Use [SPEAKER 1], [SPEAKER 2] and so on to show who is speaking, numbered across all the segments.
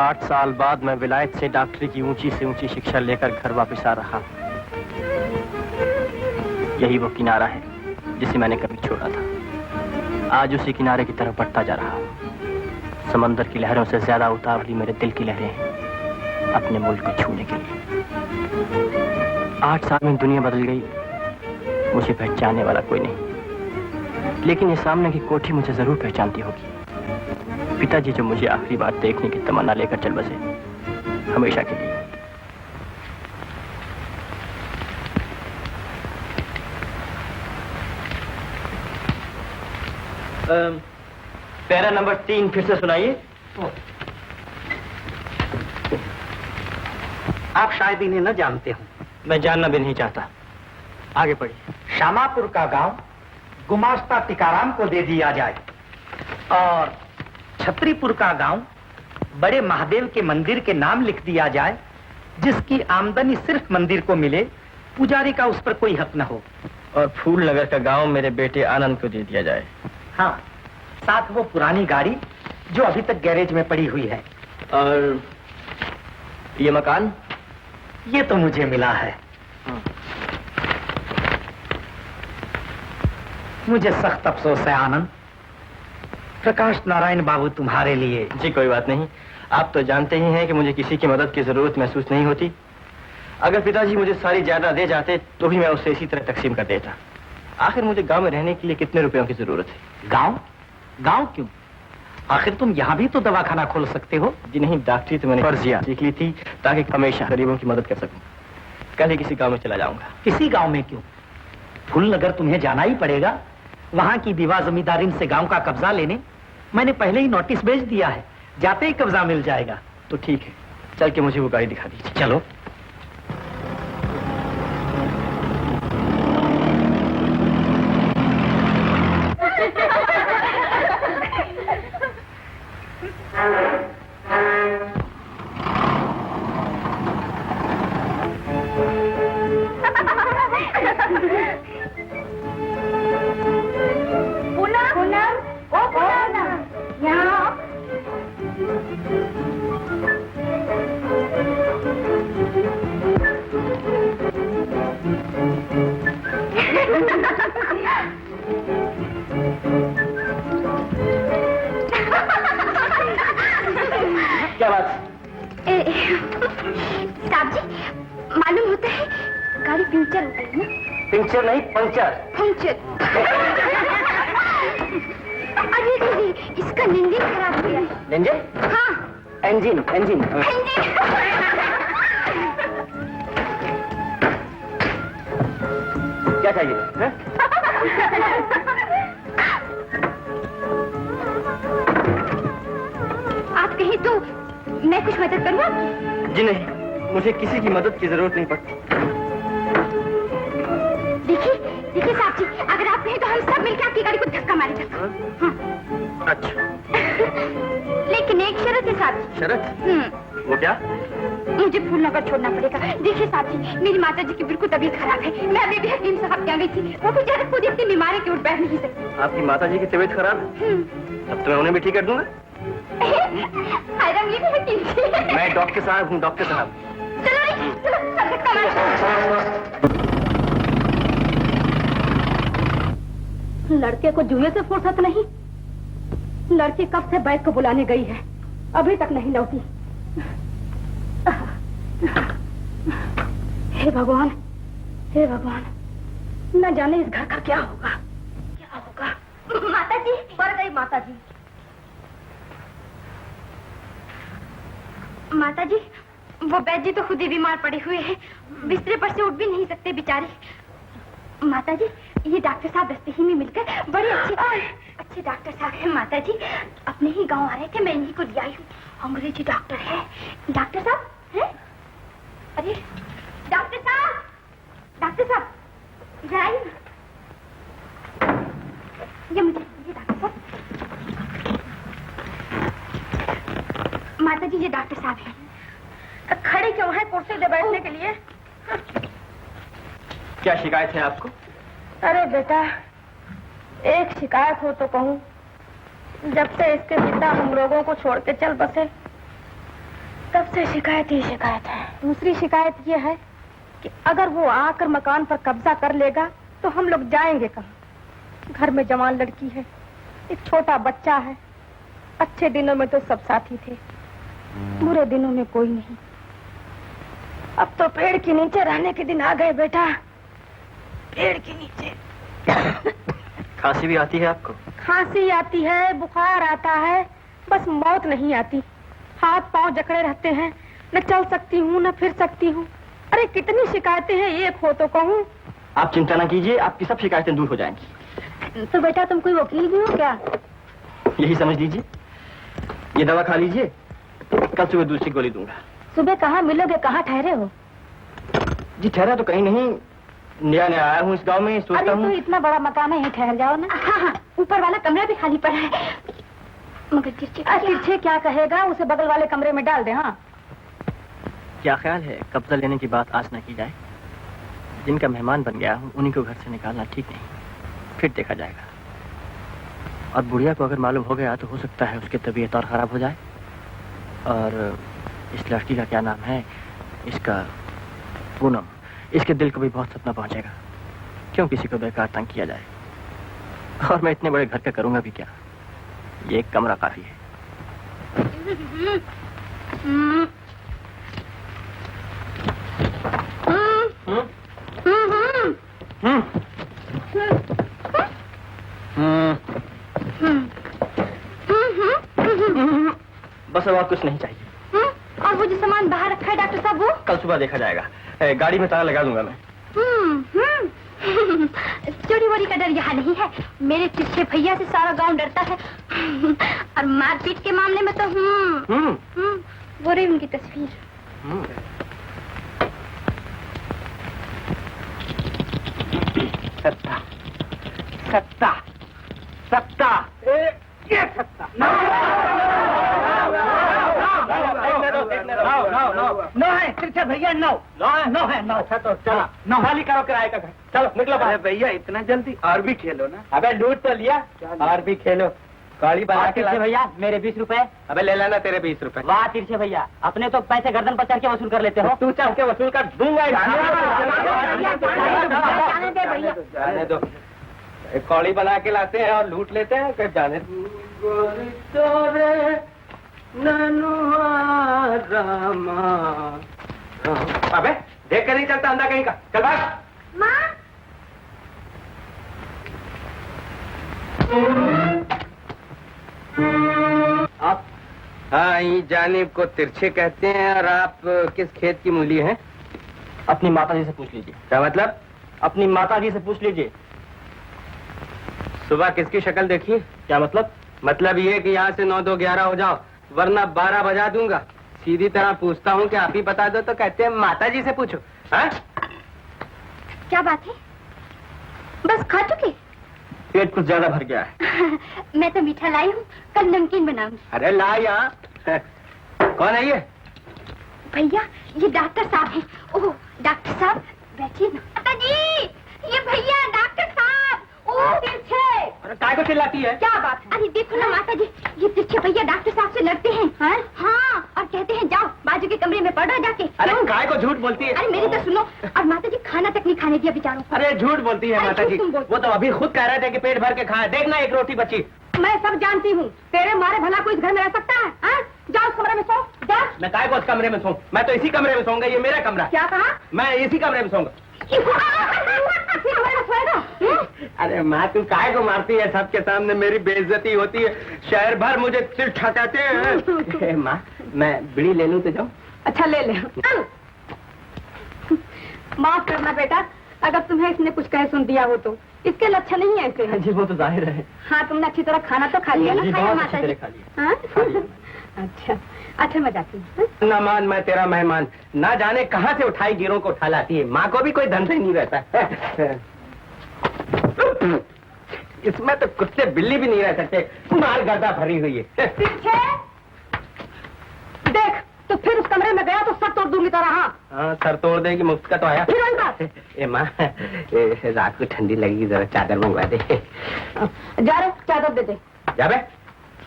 [SPEAKER 1] 8 साल बाद मैं विलायत से डॉक्टरी की ऊंची से ऊंची शिक्षा लेकर घर वापस आ रहा। यही वो किनारा है जिसे मैंने कभी छोड़ा था। आज उसी किनारे की तरफ बढ़ता जा रहा हूं। समंदर की लहरों से ज्यादा उतावली मेरे दिल की लहरें हैं अपने मुल्क को छूने के लिए। 8 साल में दुनिया बदल गई, मुझे पहचानने वाला कोई नहीं, लेकिन ये सामने की कोठी मुझे जरूर पहचानती होगी। पिताजी जो मुझे आखिरी बार देखने की तमन्ना लेकर चल बसे, हमेशा के लिए। पैरा नंबर 3 फिर से सुनाइए।
[SPEAKER 2] आप शायद इन्हें न जानते हो।
[SPEAKER 1] मैं जानना भी नहीं चाहता, आगे पढ़िए।
[SPEAKER 2] शामापुर का गांव गुमास्ता टिकाराम को दे दिया जाए और छतरीपुर का गांव बड़े महादेव के मंदिर के नाम लिख दिया जाए, जिसकी आमदनी सिर्फ मंदिर को मिले, पुजारी का उस पर कोई हक न हो।
[SPEAKER 1] और फूल नगर का गांव मेरे बेटे आनंद को दे दिया जाए।
[SPEAKER 2] हाँ, साथ वो पुरानी गाड़ी जो अभी तक गैरेज में पड़ी हुई है।
[SPEAKER 1] और ये मकान?
[SPEAKER 2] ये तो मुझे मिला है। मुझे सख्त अफसोस है आनंद। प्रकाश नारायण बाबू तुम्हारे लिए।
[SPEAKER 1] जी कोई बात नहीं, आप तो जानते ही हैं कि मुझे किसी की मदद की जरूरत महसूस नहीं होती। अगर पिताजी मुझे सारी जायदाद दे जाते तो भी मैं उसे इसी तरह तकसीम कर देता। आखिर मुझे गांव में रहने के लिए कितने रुपयों की जरूरत है?
[SPEAKER 2] गांव? गांव क्यों? आखिर तुम यहाँ भी तो दवाखाना खोल सकते हो।
[SPEAKER 1] जी नहीं, डॉक्टरी तो मैंने फर्जिया सीख ली थी ताकि हमेशा गरीबों की मदद कर सकूं। कल ही किसी गांव में चला जाऊंगा।
[SPEAKER 2] किसी गांव में क्यों? फूलनगर तुम्हें जाना ही पड़ेगा। वहां की विवाह जमींदारिन से गांव का कब्जा लेने मैंने पहले ही नोटिस भेज दिया है। जाते ही कब्जा मिल जाएगा।
[SPEAKER 1] तो ठीक है, चल के मुझे वो गाड़ी दिखा दीजिए।
[SPEAKER 2] चलो।
[SPEAKER 1] क्या बात?
[SPEAKER 3] साहब जी, मालूम होता है गाड़ी पंचर हो गई ना?
[SPEAKER 1] पंचर नहीं, पंचर।
[SPEAKER 3] पंचर। अरे दीदी, इसका इंजन खराब हो गया।
[SPEAKER 1] इंजन?
[SPEAKER 3] हाँ।
[SPEAKER 1] Engine, engine. क्या चाहिए?
[SPEAKER 3] आप कहीं तो मैं कुछ मदद करूँ?
[SPEAKER 1] जी नहीं, मुझे किसी की मदद की जरूरत नहीं पड़ती।
[SPEAKER 3] देखिए, देखिए साहब जी, अगर आप कहें तो हम सब मिलकर आपकी गाड़ी को धक्का मारेंगे। हाँ।
[SPEAKER 1] अच्छा।
[SPEAKER 3] लेकिन एक शर्त है साहब जी।
[SPEAKER 1] शर्त? वो क्या?
[SPEAKER 3] मुझे फूलनगर छोड़ना पड़ेगा। देखिए साहब जी, मेरी माता जी की बिल्कुल तबीयत खराब है। मैं अभी भी हकीम साहब के यहाँ गई थी। वो बेचारे खुद इतनी बीमार है कि उठ बैठ नहीं सकते।
[SPEAKER 1] आपकी माता जी की तबीयत खराब है? अब तो मैं उन्हें भी ठीक कर दूंगा।
[SPEAKER 3] ये भी हकीम थी।
[SPEAKER 1] मैं डॉक्टर साहब हूँ, डॉक्टर साहब।
[SPEAKER 3] चलो चलो, धक्का मारो। लड़के को जुए से फुर्सत नहीं। लड़की कब से बैग को बुलाने गई है, अभी तक नहीं लौटी। हे भगवान, हे भगवान, न जाने इस घर का क्या होगा, क्या होगा। माता जी, मर गई माता जी। माता जी, वो बैद जी तो खुद ही बीमार पड़े हुए हैं, बिस्तरे पर से उठ भी नहीं सकते बेचारे। माता जी, ये डॉक्टर साहब रस्ते ही में मिलकर बड़े अच्छे डॉक्टर साहब हैं। माता जी अपने ही गांव आ रहे थे, मैं इन्हीं को ले आई हूँ। अंग्रेजी डॉक्टर है। डॉक्टर साहब हैं? अरे डॉक्टर साहब, डॉक्टर साहब इधर आइए ना। ये मुझे डॉक्टर साहब। माता जी, ये डॉक्टर साहब हैं। खड़े क्यों हैं कुर्सी पे बैठने के लिए?
[SPEAKER 1] क्या शिकायत है आपको?
[SPEAKER 3] अरे बेटा, एक शिकायत हो तो कहूँ। जब से इसके पिता हम लोगों को छोड़ के चल बसे, कब से शिकायत ही शिकायत है।
[SPEAKER 4] दूसरी शिकायत ये है कि अगर वो आकर मकान पर कब्जा कर लेगा तो हम लोग जाएंगे कहाँ? घर में जवान लड़की है, एक छोटा बच्चा है। अच्छे दिनों में तो सब साथी थे, बुरे दिनों में कोई नहीं। अब तो पेड़ के नीचे रहने के दिन आ गए बेटा, पेड़ के नीचे।
[SPEAKER 1] खांसी भी आती है आपको?
[SPEAKER 4] खांसी आती है, बुखार आता है, बस मौत नहीं आती। हाथ पांव जकड़े रहते हैं, न चल सकती हूँ न फिर सकती हूँ। अरे कितनी शिकायतें हैं, एक हो तो कहूँ।
[SPEAKER 1] आप चिंता ना कीजिए, आपकी सब शिकायतें दूर हो जाएंगी।
[SPEAKER 4] तो बेटा तुम कोई वकील भी हो क्या?
[SPEAKER 1] यही समझ लीजिए। ये दवा खा लीजिए, कल सुबह दूसरी गोली दूंगा।
[SPEAKER 4] सुबह कहाँ मिलोगे, कहाँ ठहरे हो?
[SPEAKER 1] जी ठहरा तो कहीं नहीं, नया नया आया हूँ इस गांव में, सोचता हूँ।
[SPEAKER 4] तो इतना बड़ा मकान है, यहीं ठहर जाओ ना।
[SPEAKER 3] हाँ, ऊपर वाला कमरा भी खाली पड़ा है। मगर
[SPEAKER 4] तिरछे क्या कहेगा, उसे बगल वाले कमरे में डाल दे। हाँ,
[SPEAKER 1] क्या ख्याल है कब्जा लेने की बात आज न की जाए? जिनका मेहमान बन गया हूँ उन्हीं को घर से निकालना ठीक नहीं, फिर देखा जाएगा। और बुढ़िया को अगर मालूम हो गया तो हो सकता है उसकी तबीयत और खराब हो जाए। और इस लड़की का क्या नाम है, इसका पूनम, इसके दिल को भी बहुत सपना पहुंचेगा। क्यों किसी को बेकार तंग किया जाए? और मैं इतने बड़े घर का करूंगा भी क्या, ये एक कमरा काफी है। बस अब और कुछ नहीं चाहिए।
[SPEAKER 3] और वो जो सामान बाहर रखा है डॉक्टर साहब, वो
[SPEAKER 1] कल सुबह देखा जाएगा। गाड़ी में ताला लगा दूंगा मैं।
[SPEAKER 3] चोरी वोरी का डर यहाँ नहीं है। मेरे तिरछे भैया से सारा गांव डरता है। और मारपीट के मामले में तो वो रही उनकी तस्वीर।
[SPEAKER 2] सत्ता, सत्ता, सत्ता, ये सत्ता। नो है तिरछे भैया, नो नो है, नो। अच्छा तो चलो, नो खाली करो किराए का घर। चलो निकलो। अरे भैया इतना जल्दी, और भी खेलो ना। अबे लूट तो लिया, और भी खेलो। गाड़ी बना के
[SPEAKER 4] भैया मेरे 20 रुपए।
[SPEAKER 2] अबे ले लेना तेरे 20 रुपए।
[SPEAKER 4] वाह तिरछे भैया, अपने तो पैसे गर्दन पर चढ़ के वसूल कर लेते हो।
[SPEAKER 2] तू चढ़ के वसूल कर दूंगा।
[SPEAKER 4] जाने
[SPEAKER 2] दो, कौड़ी बना के लाते हैं और लूट लेते हैं। कब जाने अबे देख कर नहीं चलता अंधा कहीं का। चल भाग।
[SPEAKER 3] माँ,
[SPEAKER 2] आप? हाँ, ये जानिब को तिरछे कहते हैं। और आप किस खेत की मूली हैं?
[SPEAKER 1] अपनी माताजी से पूछ लीजिए।
[SPEAKER 2] क्या मतलब?
[SPEAKER 1] अपनी माताजी से पूछ लीजिए।
[SPEAKER 2] सुबह किसकी शक्ल देखी?
[SPEAKER 1] क्या मतलब?
[SPEAKER 2] मतलब ये कि यहाँ से 9 2 11 हो जाओ, वरना 12 बजा दूंगा। सीधी तरह पूछता हूँ कि आप ही बता दो, तो कहते हैं माताजी से पूछो। हाँ?
[SPEAKER 3] क्या बात है? बस खा चुके?
[SPEAKER 1] पेट कुछ ज्यादा भर गया है।
[SPEAKER 3] मैं तो मीठा लाई हूँ, कल नमकीन बनाऊंगी।
[SPEAKER 2] अरे ला यहाँ। कौन है ये?
[SPEAKER 3] भैया ये डॉक्टर साहब हैं। ओह डॉक्टर साहब बैठिए ना। माता जी, ये भैया डॉक्टर साहब। ओह तिरछे।
[SPEAKER 2] अरे काय को चिल्लाती है?
[SPEAKER 3] क्या बात है? अरे देखो ना माता जी, ये तिरछे भैया डॉक्टर साहब से लड़ते हैं। हाँ, और कहते हैं जाओ बाजू के कमरे में पढ़ो जाके।
[SPEAKER 2] अरे काय को झूठ बोलती है?
[SPEAKER 3] अरे मेरी तो सुनो। और माता जी खाना तक नहीं खाने दिया बेचारों को।
[SPEAKER 2] अरे झूठ बोलती है
[SPEAKER 3] अरे
[SPEAKER 2] माता जी।
[SPEAKER 3] झूठ तुम बोलती।
[SPEAKER 2] वो तो अभी खुद कह रहे थे कि पेट भर के खाए। देखना एक रोटी बची।
[SPEAKER 4] मैं सब जानती हूँ, तेरे मारे भला कोई इस घर में रह सकता है? हाँ? जाओ उस कमरे में सो, जा।
[SPEAKER 2] मैं काय को उस कमरे में सोऊं? मैं तो इसी कमरे में सोऊंगा, ये मेरा कमरा।
[SPEAKER 4] क्या कहा?
[SPEAKER 2] मैं इसी कमरे में सोऊंगा।
[SPEAKER 4] इसी कमरे में सोएगा?
[SPEAKER 2] अरे माँ तू काय को मारती है? सबके सामने मेरी बेइज्जती होती है, शहर भर मुझे सिर ठकाते हैं। माँ मैं बीड़ी ले लूं तो जाऊं?
[SPEAKER 4] अच्छा ले ले। माफ करना बेटा, अगर तुम्हें इसने कुछ कह सुन दिया हो तो। इसके लक्षण नहीं ऐसे हैं।
[SPEAKER 1] जी वो तो जाहिर है।
[SPEAKER 4] हाँ, तुमने अच्छी तरह खाना तो खा लिया ना?
[SPEAKER 1] जी,
[SPEAKER 4] खाया
[SPEAKER 1] बहुत
[SPEAKER 4] माता
[SPEAKER 1] अच्छी
[SPEAKER 4] जी?
[SPEAKER 1] तरह खा लिया।
[SPEAKER 4] हाँ? अच्छा अच्छा, मैं जाती हूँ।
[SPEAKER 2] ना मान मैं तेरा मेहमान, ना जाने कहाँ से उठाई गिरों को उठा लाती है। माँ को भी कोई धंधा नहीं रहता। इसमें तो कुत्ते बिल्ली भी नहीं रह सकते, माल गर्दा भरी हुई है।
[SPEAKER 4] पीछे देख, तो फिर उस कमरे में गया तो सर तोड़ दूंगी तेरा।
[SPEAKER 2] हाँ सर तोड़ देगी, मुफ्त का तो आया।
[SPEAKER 4] फिर वही बात।
[SPEAKER 2] ए माँ, रात को ठंडी लगेगी, जरा चादर मंगवा दे।
[SPEAKER 4] जा रहे, चादर दे दे।
[SPEAKER 2] जा बे,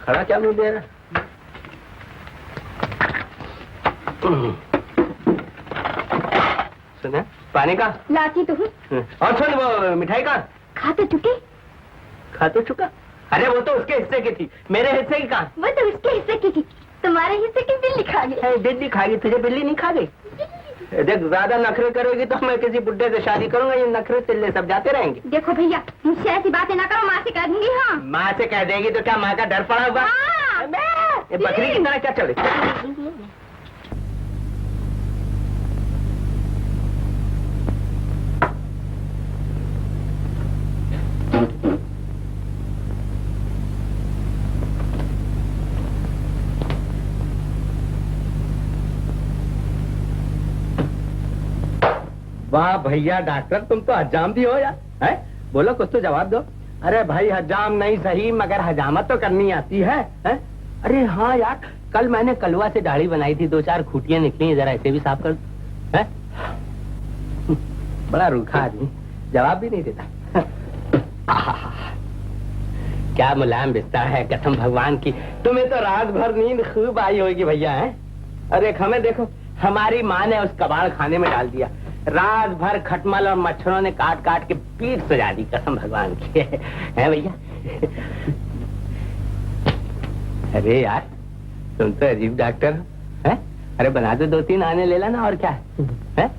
[SPEAKER 2] खड़ा चालू दे रहा।
[SPEAKER 1] सुना पानी का
[SPEAKER 3] लाती तो हूँ।
[SPEAKER 1] और सुन वो मिठाई का
[SPEAKER 3] खा तो चुके।
[SPEAKER 1] खा तो चुका। अरे वो तो उसके हिस्से की थी, मेरे हिस्से की कहाँ?
[SPEAKER 3] वो तो उसके हिस्से की थी, तुम्हारे हिस्से की बिल्ली खा गई।
[SPEAKER 1] बिल्ली खा गई, तुझे बिल्ली नहीं खा गई? देख ज्यादा नखरे करोगी तो मैं किसी बुड्ढे से शादी करूंगा, ये नखरे तिल्ले सब जाते रहेंगे।
[SPEAKER 3] देखो भैया, मुझसे ऐसी बातें ना करो, माँ से कह दूंगी। हाँ,
[SPEAKER 1] माँ से कह देगी तो क्या माँ का डर पड़ा हुआ?
[SPEAKER 3] हाँ।
[SPEAKER 1] ये बकरी की तरह क्या चले? वाह भैया डॉक्टर, तुम तो हजाम भी हो यार। है बोलो कुछ तो जवाब दो। अरे भाई हजाम नहीं सही मगर हजामत तो करनी आती है? अरे हाँ यार, कल मैंने कलवा से दाढ़ी बनाई थी, 2-4 खूटियां निकली, जरा ऐसे भी साफ कर दो। है बड़ा रूखा आदमी, जवाब भी नहीं देता। क्या मुलायम बिस्तर है, कसम भगवान की। तुम्हें तो रात भर नींद खूब आई होगी भैया। है अरे हमें देखो, हमारी माँ ने उस कबाड़ खाने में डाल दिया, रात भर खटमल और मच्छरों ने काट काट के पीठ सजा दी, कसम भगवान की। है भैया? अरे यार तुम तो अजीब डॉक्टर हो। है अरे बना दो 2-3 आने ले लेना, और क्या है?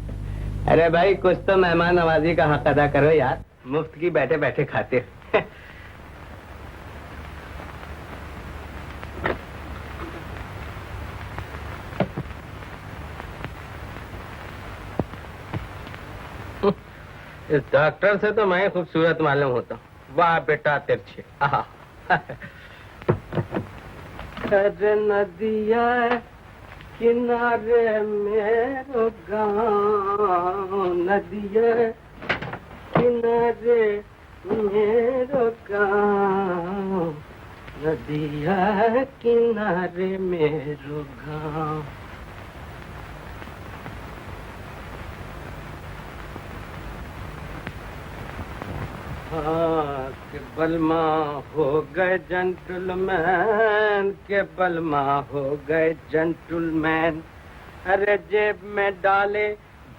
[SPEAKER 1] अरे भाई कुछ तो मेहमान नवाजी का हक अदा करो यार, मुफ्त की बैठे बैठे खाते। इस डॉक्टर से तो मैं खूबसूरत मालूम होता हूँ। वाह बेटा तिरछे। अरे नदिया किनारे मेरो गाँव, नदिया किनारे मेरो गाँव, नदिया किनारे मेरो गाँव। के बलमा हो गए जेंटलमैन, के बलमा हो गए जेंटलमैन, अरे जेब में डाले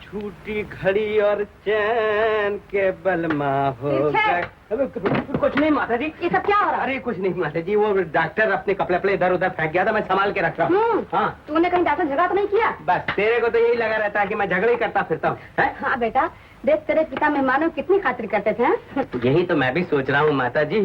[SPEAKER 1] झूठी घड़ी और चैन, के बलमा हो गए। कुछ नहीं माता जी।
[SPEAKER 3] ये सब क्या हो रहा है?
[SPEAKER 1] अरे कुछ नहीं माता जी, वो डॉक्टर अपने कपड़े इधर उधर फेंक गया था, मैं संभाल के रख रहा हूँ। हाँ
[SPEAKER 3] तूने कहीं डॉक्टर झगड़ा तो नहीं किया?
[SPEAKER 1] बस तेरे को तो यही लगा रहता है कि मैं झगड़े करता फिरता हूँ।
[SPEAKER 3] हाँ बेटा, देख तेरे पिता मेहमानों की कितनी खातिर करते थे।
[SPEAKER 1] यही तो मैं भी सोच रहा हूँ माता जी,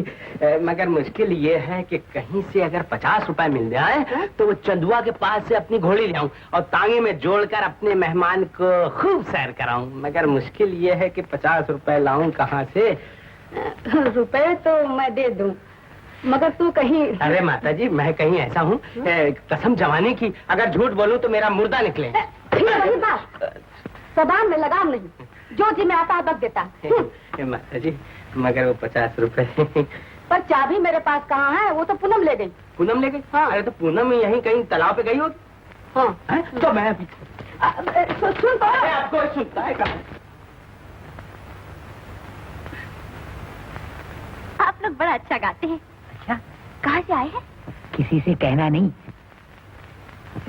[SPEAKER 1] मगर मुश्किल ये है कि कहीं से अगर 50 रुपए मिल जाए तो वो चंदुआ के पास से अपनी घोड़ी ले आऊं और तांगे में जोड़कर अपने मेहमान को खूब सैर कराऊं, मगर मुश्किल ये है कि 50 रुपए लाऊं कहाँ से?
[SPEAKER 3] रुपए तो मैं दे दूं, मगर तू कहीं।
[SPEAKER 1] अरे माता जी मैं कहीं ऐसा हूँ, कसम जवानी की, अगर झूठ बोलूं तो मेरा मुर्दा निकले।
[SPEAKER 3] वही बात, जबान में लगाम नहीं, जो जी में आता है बक देता।
[SPEAKER 1] माता जी मगर वो 50 रुपए।
[SPEAKER 3] पर चाबी मेरे पास कहाँ है? वो तो पूनम ले गई।
[SPEAKER 1] पूनम ले गई? हाँ। अरे तो पूनम यहीं कहीं तालाब पे गई हो। हाँ है? तो मैं
[SPEAKER 3] सुन तो
[SPEAKER 1] आपको सुनता है कहाँ?
[SPEAKER 3] आप लोग बड़ा अच्छा गाते हैं।
[SPEAKER 5] अच्छा
[SPEAKER 3] कहाँ से आए हैं?
[SPEAKER 5] किसी से कहना नहीं,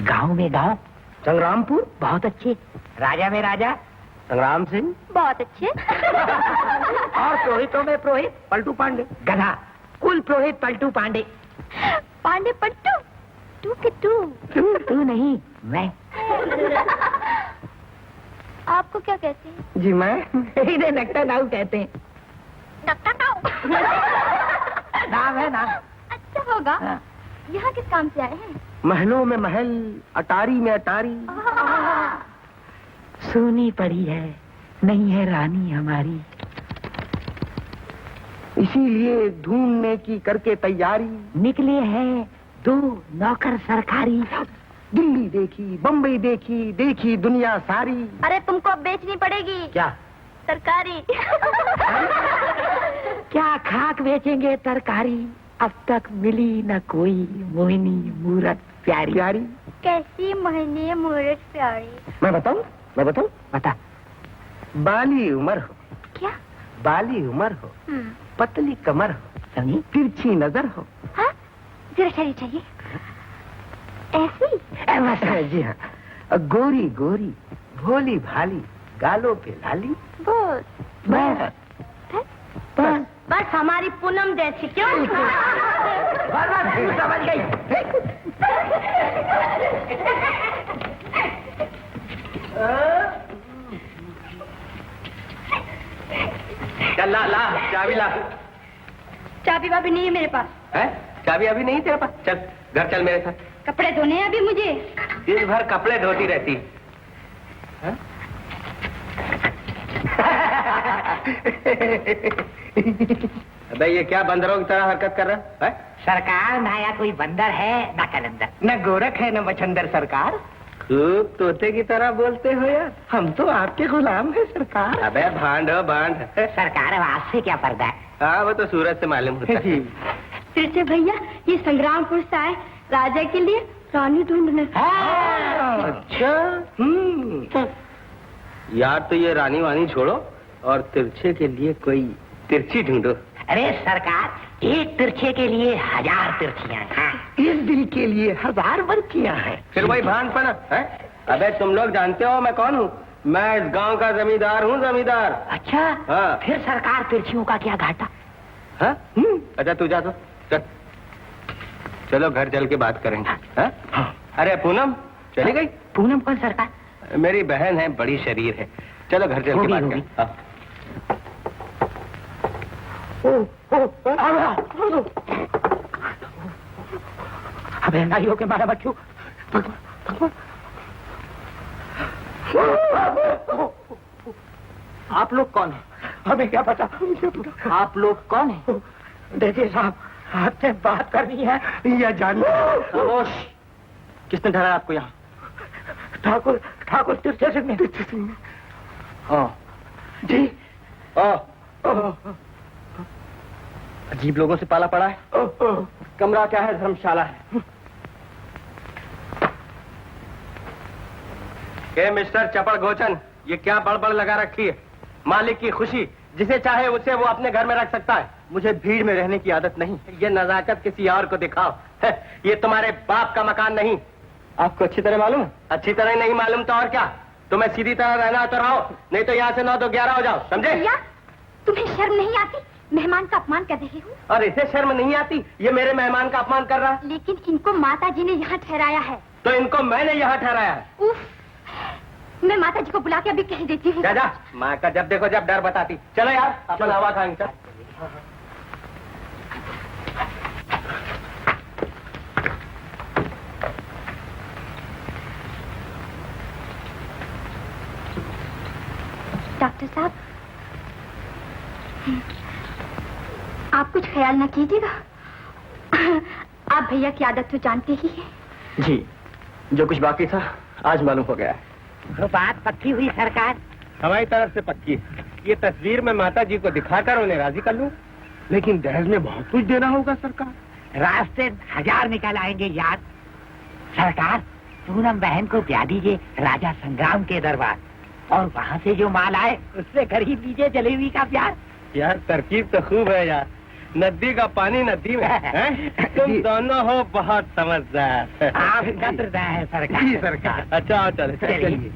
[SPEAKER 5] गांव में गांव,
[SPEAKER 1] संग्रामपुर।
[SPEAKER 5] बहुत अच्छे, राजा में राजा,
[SPEAKER 1] संग्राम सिंह।
[SPEAKER 3] बहुत अच्छे।
[SPEAKER 5] और पुरोहितों में पुरोहित पलटू पांडे, गधा, कुल पुरोहित पलटू पांडे।
[SPEAKER 3] पांडे पट्टू, तू के तू।
[SPEAKER 5] तू नहीं, मैं।
[SPEAKER 3] आपको क्या कहते हैं?
[SPEAKER 5] जी मैं इन्हें नक्टा नाऊ कहते हैं।
[SPEAKER 3] डॉक्टर नाऊ।
[SPEAKER 5] नाम है ना।
[SPEAKER 3] अच्छा होगा।
[SPEAKER 5] हाँ।
[SPEAKER 3] यहाँ किस काम से आए हैं?
[SPEAKER 1] महलों में महल, अटारी में अटारी।
[SPEAKER 5] सोनी पड़ी है, नहीं है रानी हमारी,
[SPEAKER 1] इसीलिए ढूंढने की करके तैयारी,
[SPEAKER 5] निकले हैं 2 नौकर सरकारी,
[SPEAKER 1] दिल्ली देखी, बम्बई देखी, देखी दुनिया सारी।
[SPEAKER 3] अरे तुमको अब बेचनी पड़ेगी।
[SPEAKER 1] क्या?
[SPEAKER 3] तरकारी।
[SPEAKER 5] क्या खाक बेचेंगे तरकारी, अब तक मिली न कोई मोहिनी मूरत प्यारी।
[SPEAKER 1] प्यारी?
[SPEAKER 3] कैसी मोहिनी मूरत प्यारी?
[SPEAKER 1] मैं बताऊं?
[SPEAKER 5] बता।
[SPEAKER 1] बाली उम्र हो।
[SPEAKER 3] क्या?
[SPEAKER 1] बाली उम्र हो, पतली कमर हो,
[SPEAKER 5] समझी?
[SPEAKER 1] तिरछी नजर हो।
[SPEAKER 3] हाँ? जरा चाहिए ऐसी?
[SPEAKER 1] जी हाँ।
[SPEAKER 2] गोरी गोरी भोली भाली गालों पे लाली।
[SPEAKER 4] बस
[SPEAKER 2] बस
[SPEAKER 4] बस बस हमारी पूनम जैसी क्यों?
[SPEAKER 2] समझ गई।
[SPEAKER 1] चल ला ला चाबी ला।
[SPEAKER 3] चाबी वाबी नहीं है मेरे पास।
[SPEAKER 1] है चाबी अभी नहीं तेरे पास? चल घर चल मेरे साथ।
[SPEAKER 3] कपड़े धोने हैं अभी मुझे।
[SPEAKER 1] दिन भर कपड़े धोती रहती है? अबे ये क्या बंदरों की तरह हरकत कर रहा है?
[SPEAKER 5] सरकार ना या कोई बंदर है ना कलंदर।
[SPEAKER 2] न गोरख है न मच्छंदर सरकार।
[SPEAKER 1] खूब तोते की तरह बोलते हो यार।
[SPEAKER 2] हम तो आपके गुलाम हैं सरकार।
[SPEAKER 1] अबे भांड हो भांड।
[SPEAKER 5] सरकार आवाज से क्या पर्दा है?
[SPEAKER 1] हाँ वो तो सूरज से मालूम होता है।
[SPEAKER 3] तिरछे भैया ये संग्रामपुर से आए राजा के लिए रानी ढूंढने।
[SPEAKER 1] अच्छा यार तो ये रानी वानी छोड़ो और तिरछे के लिए कोई तिरछी ढूंढो।
[SPEAKER 5] अरे सरकार एक तिरछे के लिए 1000 तिरछियां हैं।
[SPEAKER 2] इस दिल के लिए 1000 बर्फियां हैं।
[SPEAKER 1] फिर वही भानपना है? अबे तुम लोग जानते हो मैं कौन हूँ? मैं इस गांव का जमींदार हूँ, जमींदार।
[SPEAKER 5] अच्छा
[SPEAKER 1] हाँ।
[SPEAKER 5] फिर सरकार तिरछियों का क्या घाटा?
[SPEAKER 1] हाँ? अच्छा तू जा तो चल। चलो घर चल के बात करेंगे। हाँ? अरे पूनम चली गई?
[SPEAKER 5] पूनम कौन सरकार?
[SPEAKER 1] मेरी बहन है, बड़ी शरीर है। चलो घर चल के बात करें। हाँ।
[SPEAKER 2] अबे नाइयों के मारा बच्चों।
[SPEAKER 1] आप लोग कौन हैं?
[SPEAKER 2] हमें क्या पता?
[SPEAKER 1] आप लोग कौन हैं?
[SPEAKER 2] देखिए साहब आपसे बात करनी है या जानना?
[SPEAKER 1] खामोश। किसने ठहराया आपको यहाँ?
[SPEAKER 2] ठाकुर ठाकुर तिरछे सिंह।
[SPEAKER 1] हाँ
[SPEAKER 2] जी।
[SPEAKER 1] अजीब लोगों से पाला पड़ा है। कमरा क्या है? धर्मशाला है। ए मिस्टर चपड़ गोचन, ये क्या बड़बड़ लगा रखी है? मालिक की खुशी, जिसे चाहे उसे वो अपने घर में रख सकता है। मुझे भीड़ में रहने की आदत नहीं। ये नजाकत किसी और को दिखाओ। ये तुम्हारे बाप का मकान नहीं। आपको अच्छी तरह मालूम? अच्छी तरह नहीं मालूम तो और क्या? तुम्हें सीधी तरह रहना तो रहो, नहीं तो यहाँ से 9 तो 11 हो जाओ, समझे?
[SPEAKER 3] भैया तुम्हें शर्म नहीं आती? मेहमान का अपमान कर रही हूँ।
[SPEAKER 1] और इसे शर्म नहीं आती? ये मेरे मेहमान का अपमान कर रहा है।
[SPEAKER 3] लेकिन इनको माता जी ने यहाँ ठहराया है।
[SPEAKER 1] तो इनको मैंने यहाँ ठहराया है।
[SPEAKER 3] उफ, मैं माता जी को बुला के अभी कह देती हूँ।
[SPEAKER 1] जा माँ का जब देखो जब डर बताती। चलो यार अपना हवा खाएंगे। चल।
[SPEAKER 3] डॉक्टर साहब आप कुछ ख्याल न कीजिएगा। आप भैया की आदत तो जानते ही हैं।
[SPEAKER 1] जी जो कुछ बाकी था आज मालूम हो गया है।
[SPEAKER 5] तो बात पक्की हुई सरकार?
[SPEAKER 1] हमारी तरफ से पक्की है। ये तस्वीर मैं माता जी को दिखाकर उन्हें राजी कर लूं।
[SPEAKER 2] लेकिन दहेज में बहुत कुछ देना होगा सरकार।
[SPEAKER 5] रास्ते 1000 निकल आएंगे यार। सरकार पूनम बहन को ब्याह दीजिए राजा संग्राम के दरबार, और वहाँ से जो माल आए उससे खरीद लीजिए जलेबी का प्यार।
[SPEAKER 1] यार तरकीब तो खूब है यार। नदी का पानी नदी में है? तुम दोनों हो बहुत समझदार।
[SPEAKER 5] आप कद्र है सरकार।
[SPEAKER 1] जी सरकार। अच्छा चलो
[SPEAKER 5] चलिए।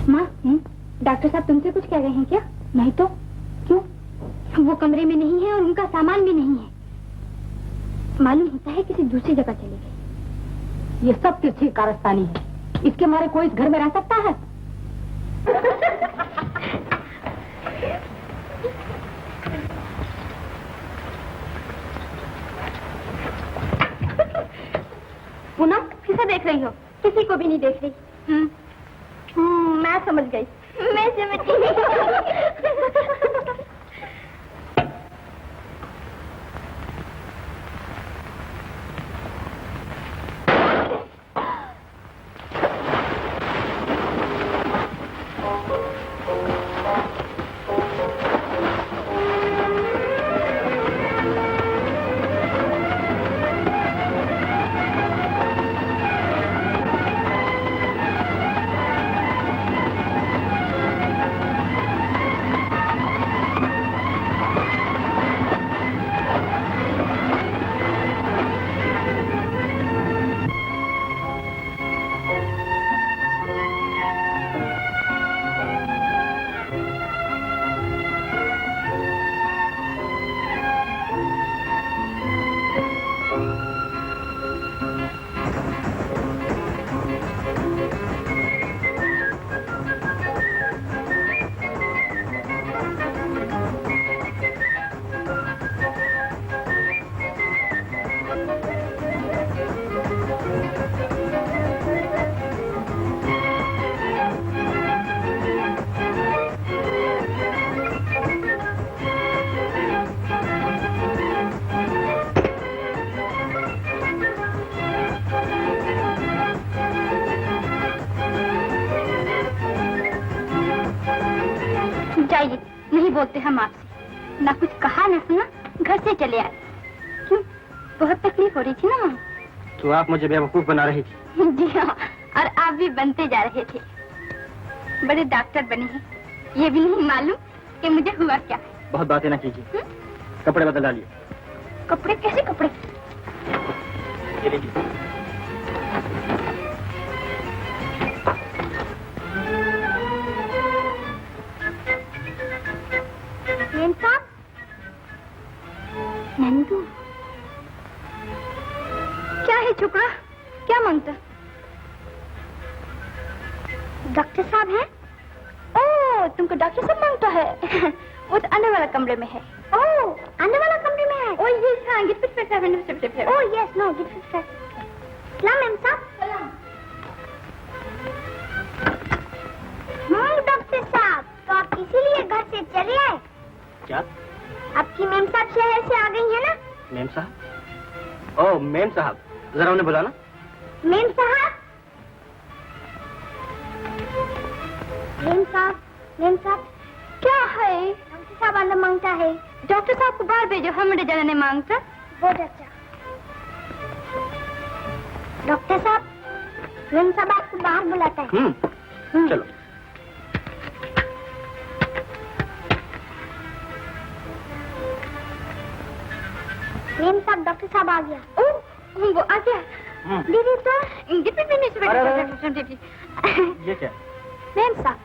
[SPEAKER 3] माँ डॉक्टर साहब तुमसे कुछ कह रहे हैं क्या? नहीं तो क्यों? वो कमरे में नहीं है और उनका सामान भी नहीं है। मालूम होता है किसी दूसरी जगह चले गए।
[SPEAKER 4] ये सब तिरछी कारस्तानी है। इसके मारे कोई इस घर में रह सकता है?
[SPEAKER 3] पूनम किसे देख रही हो? किसी को भी नहीं देख रही। मैं समझ गई। मैं समझ गई। बोलते हम आपसे, ना कुछ कहा ना सुना, घर से चले आए। क्यों, बहुत तकलीफ हो रही थी ना वहाँ?
[SPEAKER 1] तो आप मुझे बेवकूफ बना रही थी।
[SPEAKER 3] जी हाँ, और आप भी बनते जा रहे थे। बड़े डॉक्टर बने हैं, ये भी नहीं मालूम कि मुझे हुआ क्या।
[SPEAKER 1] बहुत बातें ना कीजिए, कपड़े बदल डालिए।
[SPEAKER 3] कपड़े? कैसे कपड़े?
[SPEAKER 1] ये लीजिए।
[SPEAKER 3] नंदू, क्या है छोकरा, क्या मांगता? डॉक्टर साहब हैं? ओह, तुमको डॉक्टर साहब मांगता है? वो तो आने वाला कमरे में है। ओह, आने वाला कमरे में है? ओह यस, हाँ, get fit fit. Oh yes, no, get fit fit. सलाम मैम साहब। सलाम। डॉक्टर साहब, तो आप इसीलिए घर से चले आए?
[SPEAKER 1] क्या?
[SPEAKER 3] आपकी मेम साहब शहर से आ गई है ना?
[SPEAKER 1] मेम साहब? ओह, मेम साहब, जरा उन्हें बुलाना।
[SPEAKER 3] मेम साहब, मेम साहब, क्या है? डॉक्टर साहब आना मांगता है। डॉक्टर साहब को बाहर भेजो, हमारे जाने मांगता। बहुत अच्छा। डॉक्टर साहब, मेम साहब आपको बाहर बुलाता है।
[SPEAKER 1] चलो।
[SPEAKER 3] मेम साहब, डॉक्टर साहब आ गया। ओह, वो आ गया। दीदी तो
[SPEAKER 1] ये क्या?
[SPEAKER 3] मेम साहब।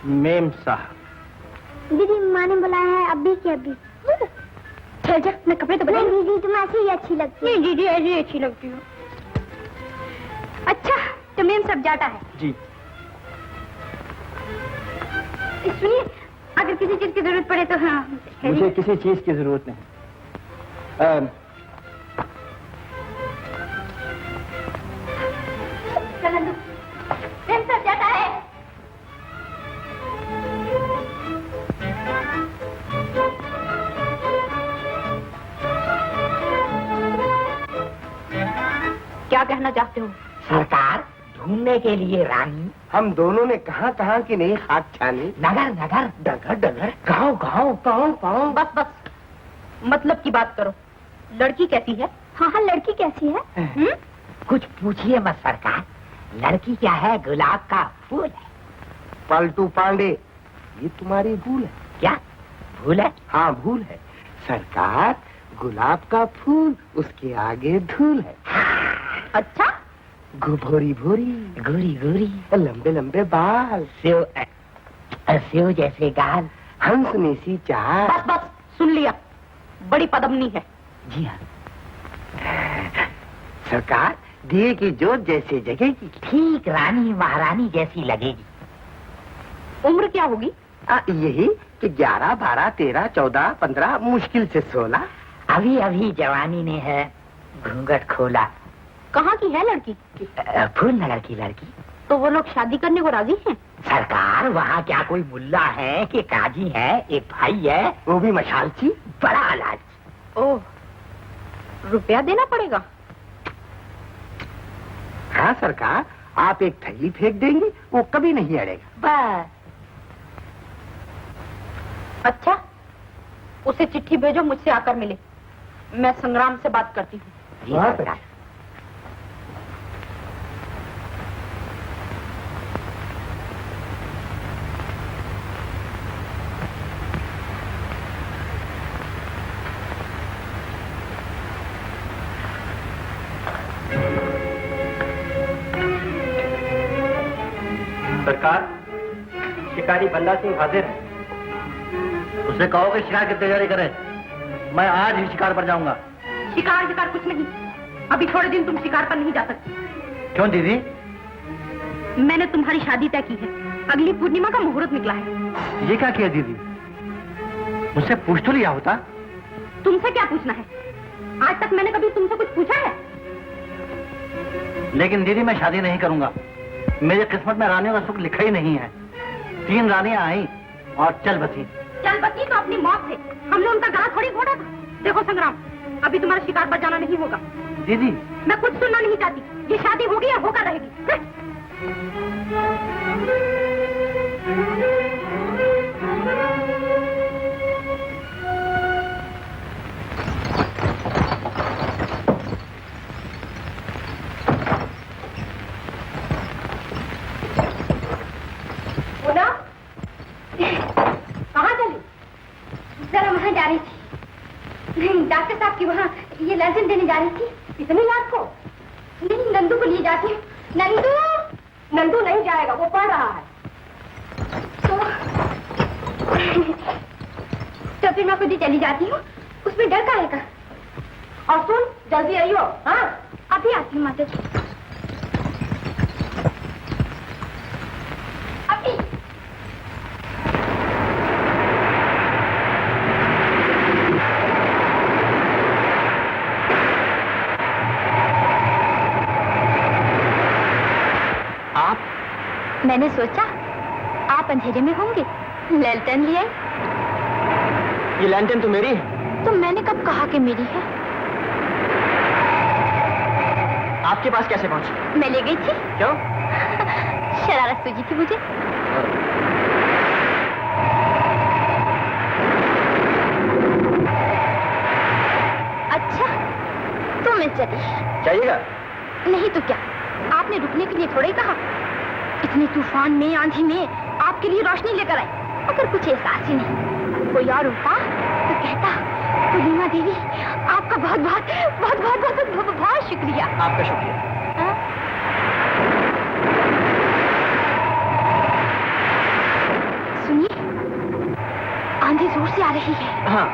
[SPEAKER 1] मेम साहब,
[SPEAKER 3] दीदी माँ ने बुलाया है, अभी के अभी। चल जा, मैं कपड़े तो बदल। दीदी तुम ऐसी ही अच्छी लगती है। दीदी ऐसी ही अच्छी लगती हो। अच्छा, तो मेम साहब जाता है।
[SPEAKER 1] जी।
[SPEAKER 3] सुनिए, अगर किसी चीज की जरूरत पड़े तो हाँ।
[SPEAKER 1] मुझे किसी चीज की जरूरत नहीं।
[SPEAKER 3] मेम साहब जाता है।
[SPEAKER 4] क्या कहना चाहते हो?
[SPEAKER 5] सरकार, ढूंढने के लिए रानी।
[SPEAKER 2] हम दोनों ने कहाँ कहाँ की नहीं हाथ छानी।
[SPEAKER 5] नगर नगर, डगर डगर, गाँव गाँव,
[SPEAKER 2] पाँव पाँव।
[SPEAKER 4] बस बस, मतलब की बात करो। लड़की कैसी है?
[SPEAKER 3] हाँ, लड़की कैसी है?
[SPEAKER 5] कुछ पूछिए मत सरकार। लड़की क्या है, गुलाब का फूल है।
[SPEAKER 2] पलटू पांडे, ये तुम्हारी भूल है।
[SPEAKER 5] क्या भूल है?
[SPEAKER 2] हाँ, भूल है सरकार। गुलाब का फूल, उसके आगे धूल है।
[SPEAKER 4] अच्छा,
[SPEAKER 2] भोरी भोरी,
[SPEAKER 5] गोरी गोरी,
[SPEAKER 2] लंबे लंबे बाल,
[SPEAKER 5] सेव जैसे गाल,
[SPEAKER 2] हंसनी सी चाल।
[SPEAKER 4] बस बस, सुन लिया। बड़ी पदमनी है।
[SPEAKER 5] जी हाँ
[SPEAKER 2] सरकार, दिए की जोत जैसे जगेगी।
[SPEAKER 5] ठीक रानी महारानी जैसी लगेगी।
[SPEAKER 4] उम्र क्या होगी?
[SPEAKER 2] यही कि 11, 12, 13, 14, 15, मुश्किल से 16।
[SPEAKER 5] अभी अभी जवानी ने है घूंघट खोला।
[SPEAKER 4] कहाँ की है लड़की?
[SPEAKER 5] फूल नगर की लड़की।
[SPEAKER 4] तो वो लोग शादी करने को राजी हैं?
[SPEAKER 5] सरकार, वहाँ क्या कोई मुल्ला है कि काजी है? एक भाई है,
[SPEAKER 2] वो भी मशालची,
[SPEAKER 5] बड़ा लालची।
[SPEAKER 4] ओह, रुपया देना पड़ेगा?
[SPEAKER 2] हाँ सरकार, आप एक थैली फेंक देंगे, वो कभी नहीं अड़ेगा।
[SPEAKER 5] बस।
[SPEAKER 4] अच्छा, उसे चिट्ठी भेजो, मुझसे आकर मिले। मैं संग्राम से बात करती हूँ।
[SPEAKER 5] जी सरकार।
[SPEAKER 1] सरकार, शिकारी बंदा सिंह हाजिर है। उसे कहो कि शिकार की तैयारी करे। मैं आज ही शिकार पर जाऊंगा।
[SPEAKER 4] शिकार शिकार कुछ नहीं, अभी थोड़े दिन तुम शिकार पर नहीं जा सकती।
[SPEAKER 1] क्यों दीदी?
[SPEAKER 4] मैंने तुम्हारी शादी तय की है। अगली पूर्णिमा का मुहूर्त निकला है।
[SPEAKER 1] ये क्या किया दीदी? मुझसे पूछ तो लिया होता।
[SPEAKER 4] तुमसे क्या पूछना है? आज तक मैंने कभी तुमसे कुछ पूछा है?
[SPEAKER 1] लेकिन दीदी, मैं शादी नहीं करूंगा। मेरी किस्मत में रानियों का सुख लिखा ही नहीं है। 3 रानियां आई और चल बसी।
[SPEAKER 4] चल बसी तो अपनी मौत से। हमने उनका गला थोड़ी घोड़ा था। देखो संग्राम, अभी तुम्हारा शिकार पर जाना नहीं होगा।
[SPEAKER 1] दीदी,
[SPEAKER 4] मैं कुछ सुनना नहीं चाहती। ये शादी होगी या होकर रहेगी।
[SPEAKER 3] जा रही थी। डॉक्टर साहब की वहाँ ये लाइसेंस देने जा रही थी।
[SPEAKER 4] इतनी रात को?
[SPEAKER 3] नहीं, नंदू को लिए जाती हूँ। नंदू!
[SPEAKER 4] नंदू नहीं जाएगा, वो पढ़ रहा है।
[SPEAKER 3] तो फिर मैं खुद ही चली जाती हूँ, उसमें डर का है।
[SPEAKER 4] और सुन, जल्दी आइयो। हाँ,
[SPEAKER 3] अभी आती हूँ माता जी। अभी।
[SPEAKER 1] आप?
[SPEAKER 3] मैंने सोचा आप अंधेरे में होंगे, लैलटेन लिए।
[SPEAKER 1] ये लैंटर्न तो मेरी है।
[SPEAKER 3] तो मैंने कब कहा कि मेरी है?
[SPEAKER 1] आपके पास कैसे पहुंची?
[SPEAKER 3] मैं ले गई थी।
[SPEAKER 1] क्यों?
[SPEAKER 3] शरारत सूझी थी मुझे। अच्छा, तो मैं चली।
[SPEAKER 1] चाहिएगा?
[SPEAKER 3] नहीं तो क्या, आपने रुकने के लिए थोड़ा ही कहा। इतने तूफान में, आंधी में आपके लिए रोशनी लेकर आई। अगर कुछ एहसास ही नहीं, कोई और होता तो कहता पूर्णिमा देवी, आपका बहुत बहुत बहुत बहुत बहुत बहुत, बहुत शुक्रिया।
[SPEAKER 1] आपका शुक्रिया।
[SPEAKER 3] हाँ? सुनिए, आंधी जोर से आ रही है।
[SPEAKER 1] हाँ।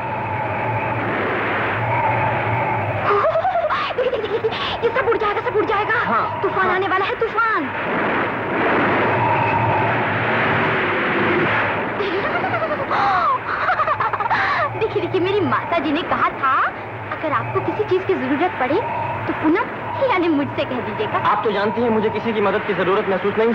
[SPEAKER 3] देखिए, ये सब उड़ जाएगा, सब उड़ जाएगा।
[SPEAKER 1] हाँ,
[SPEAKER 3] तूफान
[SPEAKER 1] हाँ।
[SPEAKER 3] आने वाला है, तूफान। देखिए देखिए, मेरी माता जी ने कहा था अगर आपको किसी चीज की जरूरत पड़े तो पुनः यानी मुझसे कह दीजिएगा।
[SPEAKER 1] आप तो जानती हैं मुझे किसी की मदद की जरूरत महसूस नहीं।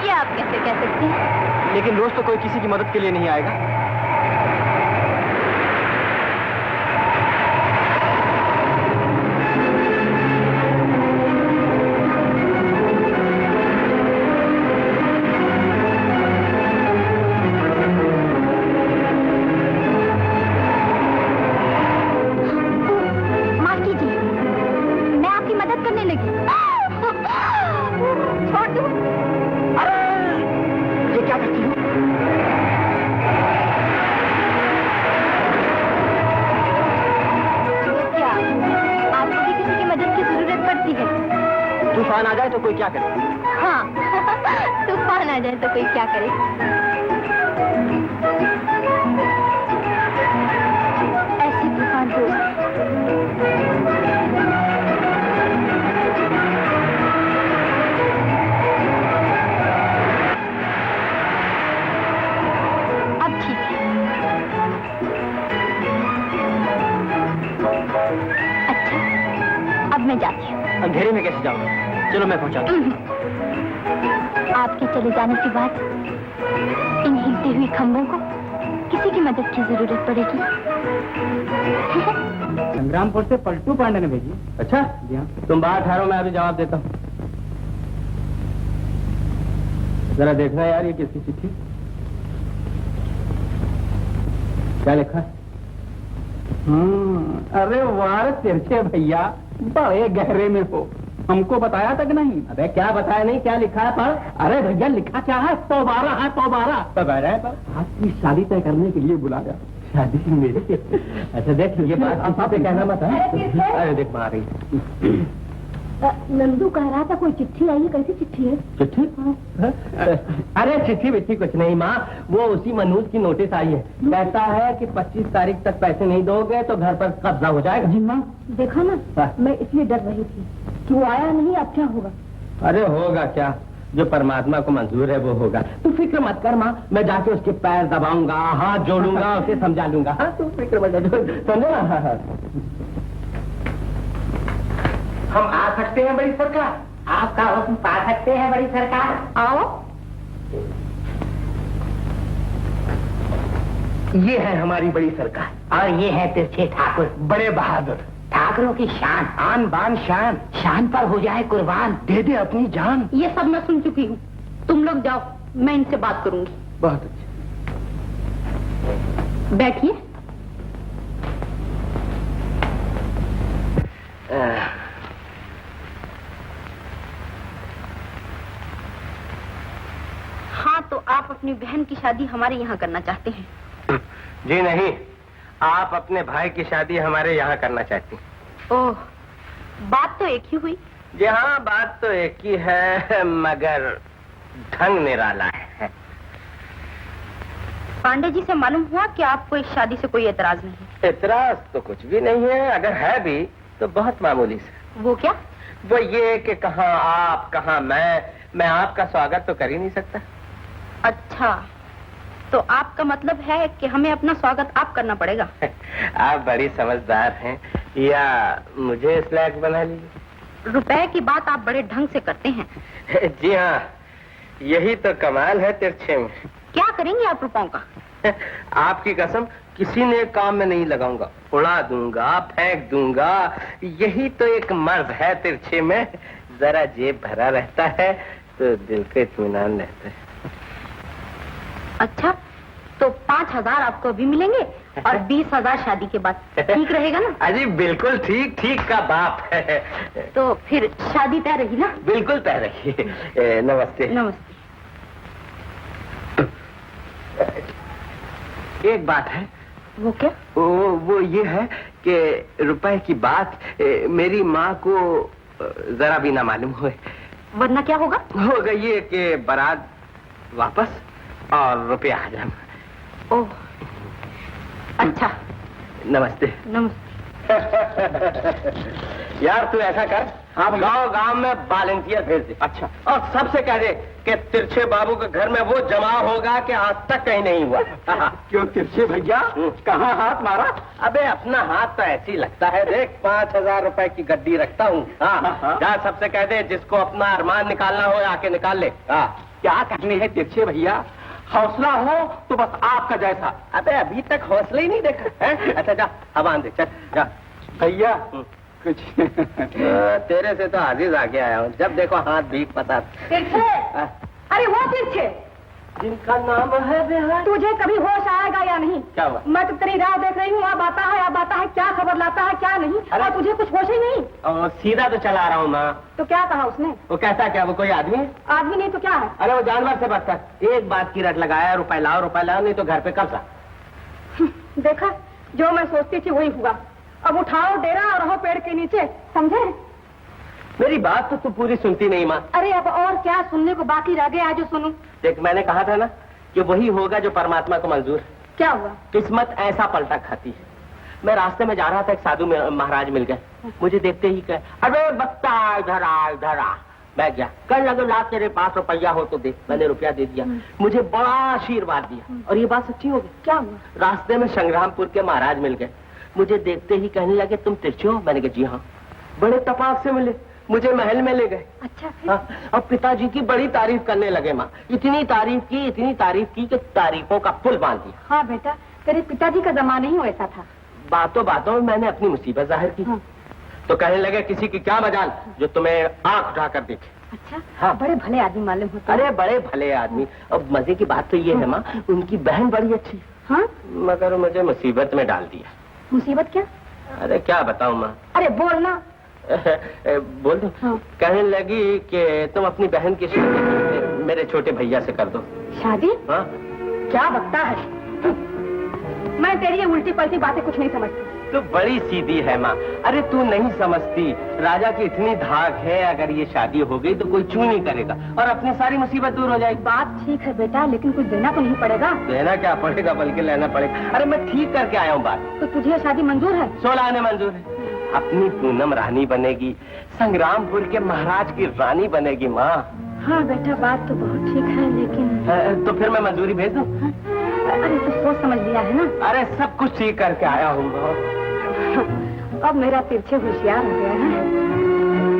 [SPEAKER 3] ये आप कैसे कह सकते हैं?
[SPEAKER 1] लेकिन रोज तो कोई किसी की मदद के लिए नहीं आएगा।
[SPEAKER 3] माफ कीजिए, मैं आपकी मदद करने लगी। छोड़ दूं?
[SPEAKER 1] अरे ये क्या करती हो?
[SPEAKER 3] क्या आपको भी किसी की मदद की जरूरत पड़ती है?
[SPEAKER 1] तूफान आ जाए तो कोई क्या करे?
[SPEAKER 3] हाँ, तूफान आ जाए तो कोई क्या करे? ऐसे तूफान तो अब ठीक है। अच्छा, अब मैं जाती हूँ।
[SPEAKER 1] अंधेरे में कैसे जाऊंगा? चलो मैं पहुंचाता हूँ।
[SPEAKER 3] आपके चले जाने के बाद इन हिलते हुए खंभों को किसी की मदद की जरूरत पड़ेगी।
[SPEAKER 2] संग्रामपुर से पलटू पांडे ने भेजी।
[SPEAKER 1] अच्छा
[SPEAKER 2] जी हाँ।
[SPEAKER 1] तुम बाहर ठहरो, मैं अभी जवाब देता हूँ। जरा देखना यार ये किसकी चिट्ठी, क्या लिखा है?
[SPEAKER 2] अरे वाह तिरछे भैया, बड़े गहरे में हो, हमको बताया तक नहीं।
[SPEAKER 1] अबे क्या बताया नहीं, क्या लिखा है पढ़।
[SPEAKER 2] अरे भैया लिखा क्या है? तोबारा है, तोबारा। आपकी शादी तय करने के लिए बुलाया।
[SPEAKER 1] शादी मेरी? अच्छा देख ये बात किसी से कहना मत है। अरे देख मार रही।
[SPEAKER 4] नंदू कह रहा था कोई चिट्ठी आई है। कैसी चिट्ठी है?
[SPEAKER 1] चिट्ठी? अरे चिट्ठी विट्ठी कुछ नहीं माँ, वो उसी मनोज की नोटिस आई है। कहता है कि 25 तारीख तक पैसे नहीं दोगे तो घर पर कब्जा हो जाएगा।
[SPEAKER 4] जी माँ, देखा ना,
[SPEAKER 1] हाँ।
[SPEAKER 4] मैं इसलिए डर रही थी कि वो आया नहीं। अब क्या होगा?
[SPEAKER 1] अरे होगा क्या, जो परमात्मा को मंजूर है वो होगा। तू फिक्र मत कर माँ, मैं जाके उसके पैर दबाऊंगा, हाथ जोड़ूंगा, उसे समझा लूंगा। हाँ तू फिक्र मत कर, समझे ना?
[SPEAKER 5] हम आ सकते हैं बड़ी सरकार? आपका हुक्म पा सकते हैं बड़ी सरकार?
[SPEAKER 4] आओ।
[SPEAKER 5] ये है हमारी बड़ी सरकार और ये है तिरछे ठाकुर, बड़े बहादुर। ठाकुरों की शान, आन बान शान, शान पर हो जाए कुर्बान, दे दे अपनी जान।
[SPEAKER 4] ये सब मैं सुन चुकी हूँ, तुम लोग जाओ, मैं इनसे बात करूंगी।
[SPEAKER 5] बहुत अच्छा।
[SPEAKER 4] बैठिए। हाँ, तो आप अपनी बहन की शादी हमारे यहाँ करना चाहते हैं?
[SPEAKER 1] जी नहीं, आप अपने भाई की शादी हमारे यहाँ करना चाहती हैं।
[SPEAKER 4] ओह, बात तो एक ही हुई।
[SPEAKER 1] जी हाँ, बात तो एक ही है, मगर ढंग निराला है।
[SPEAKER 4] पांडे जी से मालूम हुआ कि आपको इस शादी से कोई एतराज नहीं है?
[SPEAKER 1] एतराज तो कुछ भी नहीं है, अगर है भी तो बहुत मामूली से।
[SPEAKER 4] वो क्या?
[SPEAKER 1] वो ये कि कहाँ आप कहाँ मैं आपका स्वागत तो कर ही नहीं सकता।
[SPEAKER 4] अच्छा, तो आपका मतलब है कि हमें अपना स्वागत आप करना पड़ेगा?
[SPEAKER 1] आप बड़ी समझदार हैं, या मुझे इस लायक बना लीजिए।
[SPEAKER 4] रुपए की बात आप बड़े ढंग से करते हैं।
[SPEAKER 1] जी हाँ, यही तो कमाल है तिरछे में।
[SPEAKER 4] क्या करेंगे आप रुपयों का?
[SPEAKER 1] आपकी कसम किसी ने काम में नहीं लगाऊंगा, उड़ा दूंगा, फेंक दूंगा। यही तो एक मर्ज है तिरछे में। जरा जेब भरा रहता है तो दिल को इत्मीनान रहता है।
[SPEAKER 4] अच्छा, तो 5,000 आपको अभी मिलेंगे और 20,000 शादी के बाद, ठीक रहेगा ना?
[SPEAKER 1] अजी बिल्कुल ठीक, ठीक का बाप है।
[SPEAKER 4] तो फिर शादी तय रही ना?
[SPEAKER 1] बिल्कुल तय रही। नमस्ते।
[SPEAKER 4] नमस्ते।
[SPEAKER 1] एक बात है।
[SPEAKER 4] वो क्या?
[SPEAKER 1] वो ये है कि रुपए की बात मेरी माँ को जरा भी ना मालूम हुए।
[SPEAKER 4] वरना क्या होगा?
[SPEAKER 1] होगा ये कि बारात वापस और रुपया हजम।
[SPEAKER 4] ओह, अच्छा।
[SPEAKER 1] नमस्ते।
[SPEAKER 4] नमस्ते।
[SPEAKER 1] यार तू ऐसा कर, आप गांव में वॉलंटियर भेज दे। अच्छा। और सबसे कह दे कि तिरछे बाबू के घर में वो जमा होगा कि आज तक कहीं नहीं हुआ।
[SPEAKER 2] क्यों तिरछे भैया, कहाँ हाथ मारा?
[SPEAKER 1] अबे अपना हाथ तो ऐसी लगता है, देख 5,000 रुपए की गड्डी रखता हूँ। हाँ, जा सबसे कह दे जिसको अपना अरमान निकालना हो आके निकाल ले। हाँ,
[SPEAKER 2] क्या कहने हैं तिरछे भैया, हौसला हो तो बस आपका जैसा।
[SPEAKER 1] अबे अभी तक हौसला ही नहीं देखा है। अच्छा जा, अब आन दे, चल जा।
[SPEAKER 2] भैया कुछ
[SPEAKER 1] तेरे से तो आजीज आगे आया हूँ, जब देखो हाथ भीख पता।
[SPEAKER 4] तिरछे, अरे वो तिरछे
[SPEAKER 1] जिनका नाम है बेहाल।
[SPEAKER 4] तुझे कभी होश आएगा या नहीं?
[SPEAKER 1] क्या हुआ?
[SPEAKER 4] मैं तो तेरी राह देख रही हूँ, अब आता है, क्या खबर लाता है क्या नहीं।
[SPEAKER 1] अरे
[SPEAKER 4] और तुझे कुछ होश ही नहीं।
[SPEAKER 1] और सीधा तो चला रहा हूँ माँ।
[SPEAKER 4] तो क्या कहा उसने?
[SPEAKER 1] वो कहता क्या, वो कोई आदमी है?
[SPEAKER 4] आदमी नहीं तो क्या है?
[SPEAKER 1] अरे वो जानवर से बदतर। एक बात की रट लगाया, रुपए लाओ नहीं तो घर पे कब्जा।
[SPEAKER 4] देखा, जो मैं सोचती थी वही हुआ। अब उठाओ डेरा और रहो पेड़ के नीचे, समझे?
[SPEAKER 1] मेरी बात तो तू पूरी सुनती नहीं माँ।
[SPEAKER 4] अरे अब और क्या सुनने को बाकी रह गया है जो सुनूं?
[SPEAKER 1] देख, मैंने कहा था ना कि वही होगा जो परमात्मा को मंजूर है।
[SPEAKER 4] क्या हुआ?
[SPEAKER 1] किस्मत ऐसा पलटा खाती है। मैं रास्ते में जा रहा था, एक साधु महाराज मिल गए। मुझे देखते ही कहे, अरे बच्चा इधर आ। मैं गया, कहने लगे ला तेरे पास रुपया हो तो दे। मैंने रुपया दे दिया, मुझे बड़ा आशीर्वाद दिया। और ये बात सच्ची हो गई।
[SPEAKER 4] क्या हुआ?
[SPEAKER 1] रास्ते में संग्रामपुर के महाराज मिल गए। मुझे देखते ही कहने लगे, तुम तिरछे हो? मैंने कहा जी हाँ। बड़े तपाक से मिले, मुझे महल में ले गए।
[SPEAKER 4] अच्छा फिर?
[SPEAKER 1] हाँ, और पिताजी की बड़ी तारीफ करने लगे माँ। इतनी तारीफ की कि तारीफों का पुल बांध दिया।
[SPEAKER 4] हाँ बेटा, तेरे पिताजी का जमाना ही वैसा था।
[SPEAKER 1] बातों में मैंने अपनी मुसीबत जाहिर की।
[SPEAKER 4] हाँ।
[SPEAKER 1] तो कहने लगे, किसी की क्या मजाल जो तुम्हें आंख उठाकर देखे।
[SPEAKER 4] अच्छा।
[SPEAKER 1] हाँ।
[SPEAKER 4] बड़े भले आदमी मालूम होते हैं।
[SPEAKER 1] अरे बड़े भले आदमी। अब मजे की बात तो ये है माँ, उनकी बहन बड़ी अच्छी।
[SPEAKER 4] हाँ?
[SPEAKER 1] मगर मुझे मुसीबत में डाल दिया।
[SPEAKER 4] मुसीबत क्या?
[SPEAKER 1] अरे क्या बताऊं माँ।
[SPEAKER 4] अरे बोलना।
[SPEAKER 1] बोल दो।
[SPEAKER 4] हाँ।
[SPEAKER 1] कहने लगी कि तुम अपनी बहन की शादी मेरे छोटे भैया से कर दो।
[SPEAKER 4] शादी?
[SPEAKER 1] हाँ?
[SPEAKER 4] क्या बकता है? मैं तेरी ये उल्टी पलटी बातें कुछ नहीं समझती।
[SPEAKER 1] तू बड़ी सीधी है माँ। अरे तू नहीं समझती, राजा की इतनी धाक है, अगर ये शादी हो गई तो कोई चू नहीं करेगा और अपनी सारी मुसीबत दूर हो जाएगी।
[SPEAKER 4] बात ठीक है बेटा, लेकिन कुछ देना तो नहीं पड़ेगा।
[SPEAKER 1] देना क्या पड़ेगा, बल्कि लेना पड़ेगा। अरे मैं ठीक करके आया हूँ बात।
[SPEAKER 4] तो तुझे शादी मंजूर है?
[SPEAKER 1] 16 आने मंजूर है। अपनी पूनम रानी बनेगी, संग्रामपुर के महाराज की रानी बनेगी माँ।
[SPEAKER 4] हाँ बेटा, बात तो बहुत ठीक है, लेकिन
[SPEAKER 1] तो फिर मैं मंजूरी भेज दूँ?
[SPEAKER 4] अरे तो सोच समझ लिया है ना?
[SPEAKER 1] अरे सब कुछ ठीक करके आया हूँ।
[SPEAKER 4] अब मेरा तिरछे होशियार हो गया है।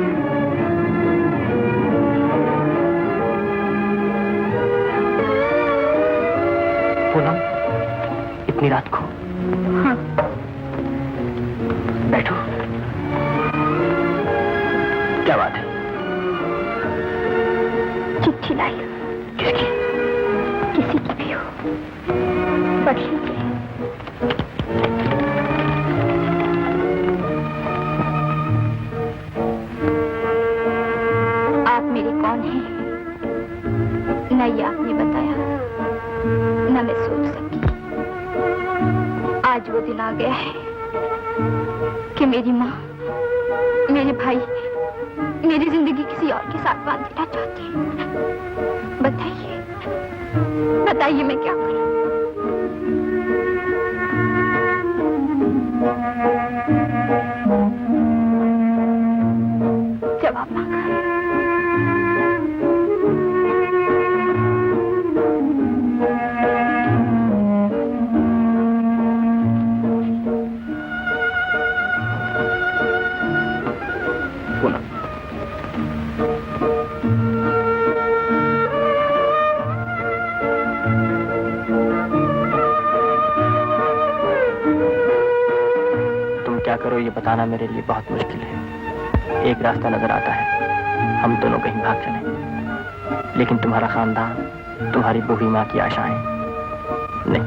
[SPEAKER 1] पूनम, इतनी रात को?
[SPEAKER 4] हाँ।
[SPEAKER 1] बैठो। क्या बात है?
[SPEAKER 3] चिट्ठी लाई।
[SPEAKER 1] किसकी?
[SPEAKER 3] किसी की भी हो, पढ़ लीजिए। आप मेरे कौन हैं? न ये आपने बताया, न मैं सोच सकी। आज वो दिन आ गया है कि मेरी माँ, मेरे भाई मेरी जिंदगी किसी और के साथ बांध देना चाहते हैं। बताइए, बताइए मैं क्या करूं? जवाब मांगा।
[SPEAKER 1] क्या करो ये बताना मेरे लिए बहुत मुश्किल है। एक रास्ता नजर आता है, हम दोनों कहीं भाग चलें, लेकिन तुम्हारा खानदान, तुम्हारी बूढ़ी माँ की आशाएं, नहीं,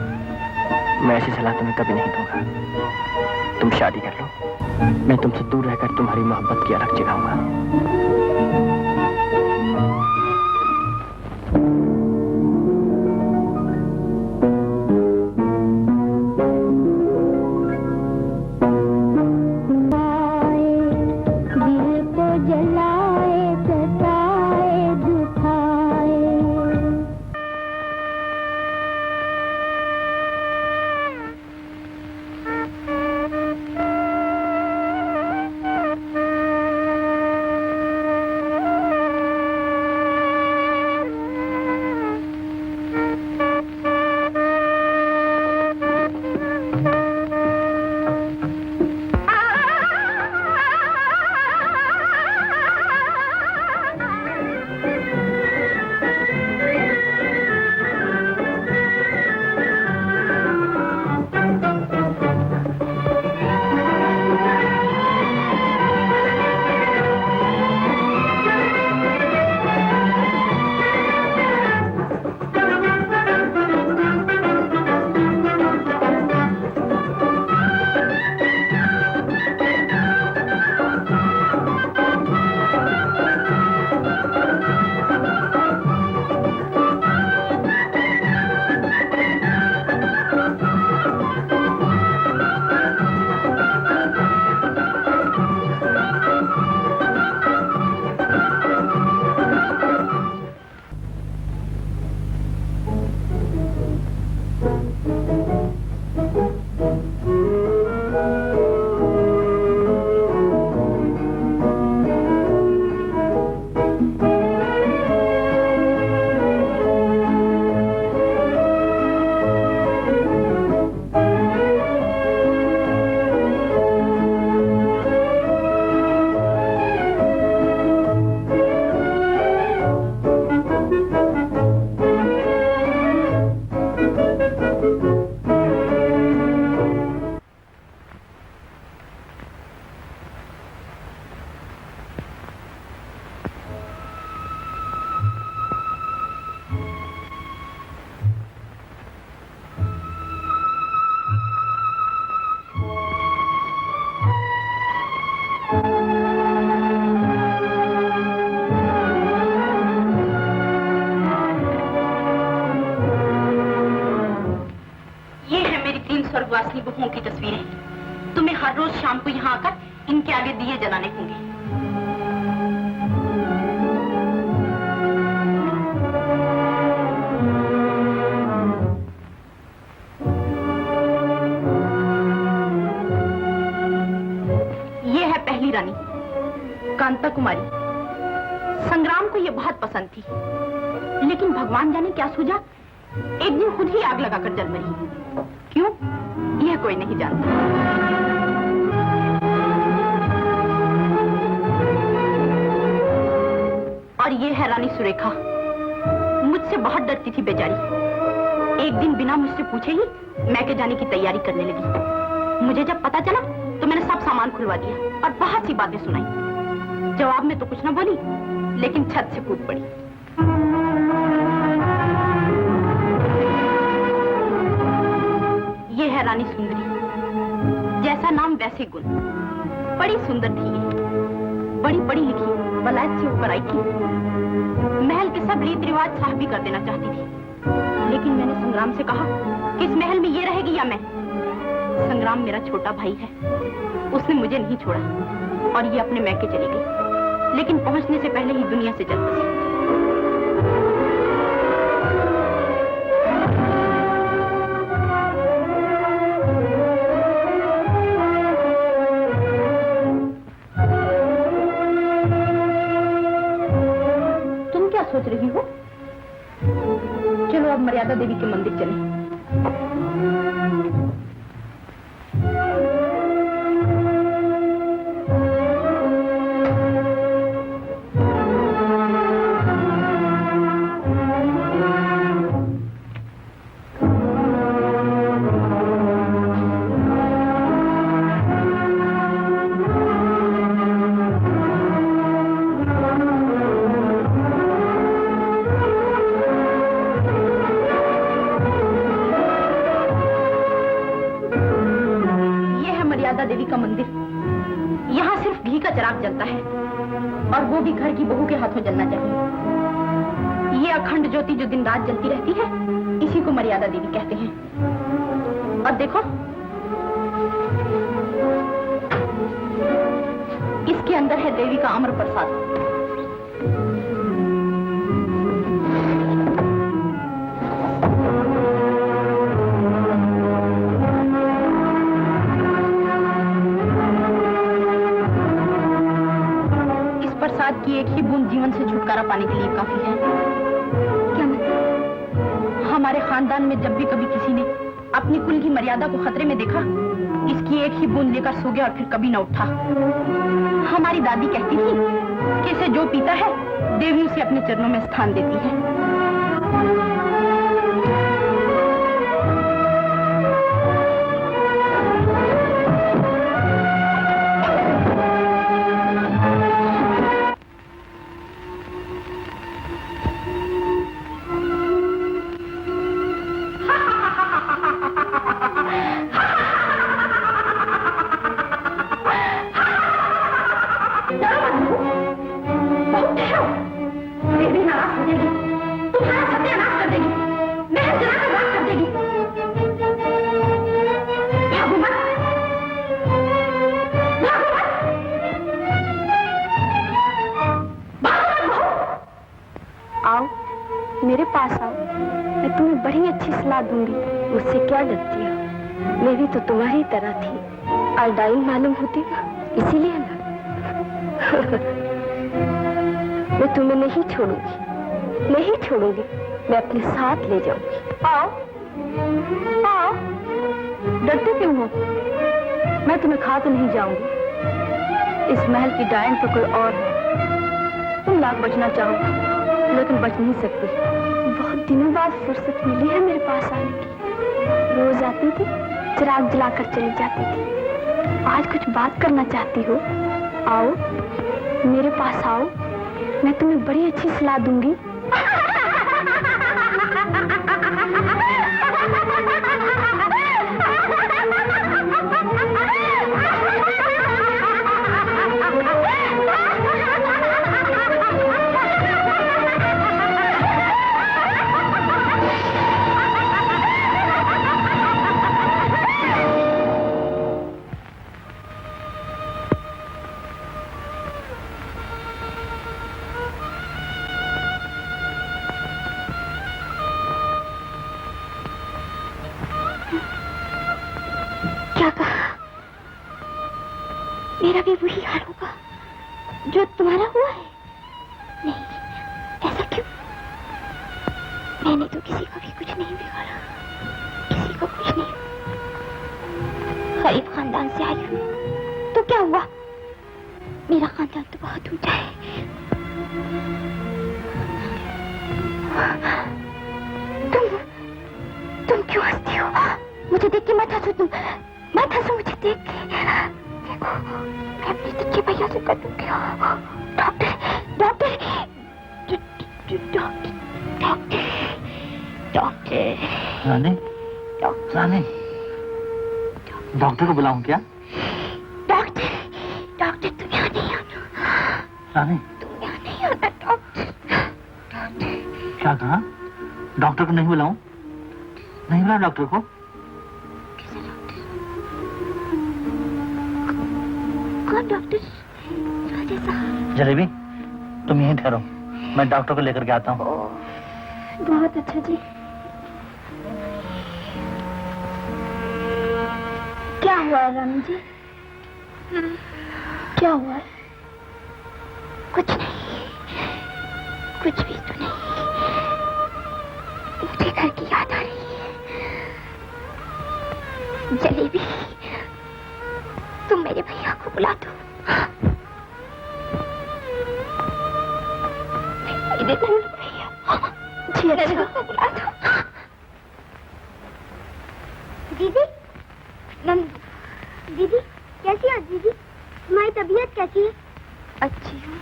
[SPEAKER 1] मैं ऐसी सलाह तुम्हें कभी नहीं दूंगा। तुम शादी कर लो, मैं तुमसे दूर रहकर तुम्हारी मोहब्बत की अलग जगाऊंगा।
[SPEAKER 6] स्वर्गवासिनी बहुओं की तस्वीरें। तुम्हें हर रोज शाम को यहाँ आकर इनके आगे दिए जलाने होंगे। ये है पहली रानी कांता कुमारी। संग्राम को ये बहुत पसंद थी, लेकिन भगवान जाने क्या सूझा, एक दिन खुद ही आग लगाकर जल मरी। क्यों, यह कोई नहीं जानता। और ये है रानी सुरेखा। मुझसे बहुत डरती थी बेचारी। एक दिन बिना मुझसे पूछे ही मैके जाने की तैयारी करने लगी। मुझे जब पता चला तो मैंने सब सामान खुलवा दिया और बहुत सी बातें सुनाई। जवाब में तो कुछ ना बोली, लेकिन छत से कूद पड़ी। ये है रानी सुंदरी, जैसा नाम वैसे गुण। बड़ी सुंदर थी ये, बड़ी पढ़ी लिखी, वलायत से ऊपर आई थी। महल के सब रीत रिवाज साफ भी कर देना चाहती थी, लेकिन मैंने संग्राम से कहा कि इस महल में ये रहेगी या मैं। संग्राम मेरा छोटा भाई है, उसने मुझे नहीं छोड़ा और ये अपने मैके चली गई, लेकिन पहुंचने से पहले ही दुनिया से चल बसी। तुम क्या सोच रही हो? चलो अब मर्यादा देवी के मंदिर चलें। देवी का मंदिर। यहाँ सिर्फ घी का चिराग जलता है और वो भी घर की बहू के हाथों जलना चाहिए। ये अखंड ज्योति जो दिन रात जलती रहती है, इसी को मर्यादा देवी कहते हैं। और देखो, इसके अंदर है देवी का अमर प्रसाद। की एक ही बूंद जीवन से छुटकारा पाने के लिए काफी है। क्या मतलब? हमारे खानदान में जब भी कभी किसी ने अपनी कुल की मर्यादा को खतरे में देखा, इसकी एक ही बूंद लेकर सो गया और फिर कभी न उठा। हमारी दादी कहती थी कि इसे जो पीता है, देवी उसे अपने चरणों में स्थान देती है।
[SPEAKER 3] मेरे पास आओ, मैं तुम्हें बड़ी अच्छी सलाह दूंगी। मुझसे क्या डरती हो? मैं भी तो तुम्हारी तरह थी, अलडाइन मालूम होती ना, इसीलिए ना। मैं तुम्हें नहीं छोड़ूंगी, नहीं छोड़ूंगी, मैं अपने साथ ले जाऊंगी। आओ, आओ, डरते क्यों हो? मैं तुम्हें खा तो नहीं जाऊंगी। इस महल की डायन तो कोई और है। तुम लाख बचना चाहो लेकिन बच नहीं सकती। बहुत दिनों बाद फुर्सत मिली है मेरे पास आने की। रोज आती थी, चिराग जलाकर चली जाती थी। आज कुछ बात करना चाहती हो? आओ, मेरे पास आओ, मैं तुम्हें बड़ी अच्छी सलाह दूंगी। मेरा भी वही हाल होगा जो तुम्हारा हुआ है। नहीं, ऐसा क्यों? मैंने तो किसी का भी कुछ नहीं बिगाड़ा, किसी को कुछ नहीं। गरीब खानदान से आई हूँ, तो क्या हुआ? मेरा खानदान तो बहुत ऊंचा है। तुम क्यों हंसती हो? मुझे देख के मत हंसो तुम, मत हंसो मुझे देख के। देखो मैं अपने सच्चे भैया से कर दूंगी। Doctor doctor doctor doctor doctor
[SPEAKER 2] Rani, Rani, doctor को बुलाऊं क्या?
[SPEAKER 3] डॉक्टर डॉक्टर तुम यहाँ नहीं आना।
[SPEAKER 2] रानी,
[SPEAKER 3] तुम यहाँ नहीं आना डॉक्टर।
[SPEAKER 2] क्या कहा? डॉक्टर को नहीं बुलाऊं? नहीं बुलाऊं डॉक्टर को?
[SPEAKER 3] कौन डॉक्टर? राजा साहब।
[SPEAKER 2] जलेबी, तुम यहीं ठहरो, मैं डॉक्टर को लेकर के आता हूँ।
[SPEAKER 3] बहुत अच्छा जी। क्या हुआ है रानी जी? क्या हुआ है? कुछ नहीं, कुछ भी तो नहीं। मुझे घर की याद आ रही है। जलेबी, तुम मेरे भैया को बुला दो। मेरे भैया जी, अच्छा को बुला दो। दीदी, दीदी कैसी हो दीदी? तुम्हारी तबीयत कैसी है? अच्छी हूँ।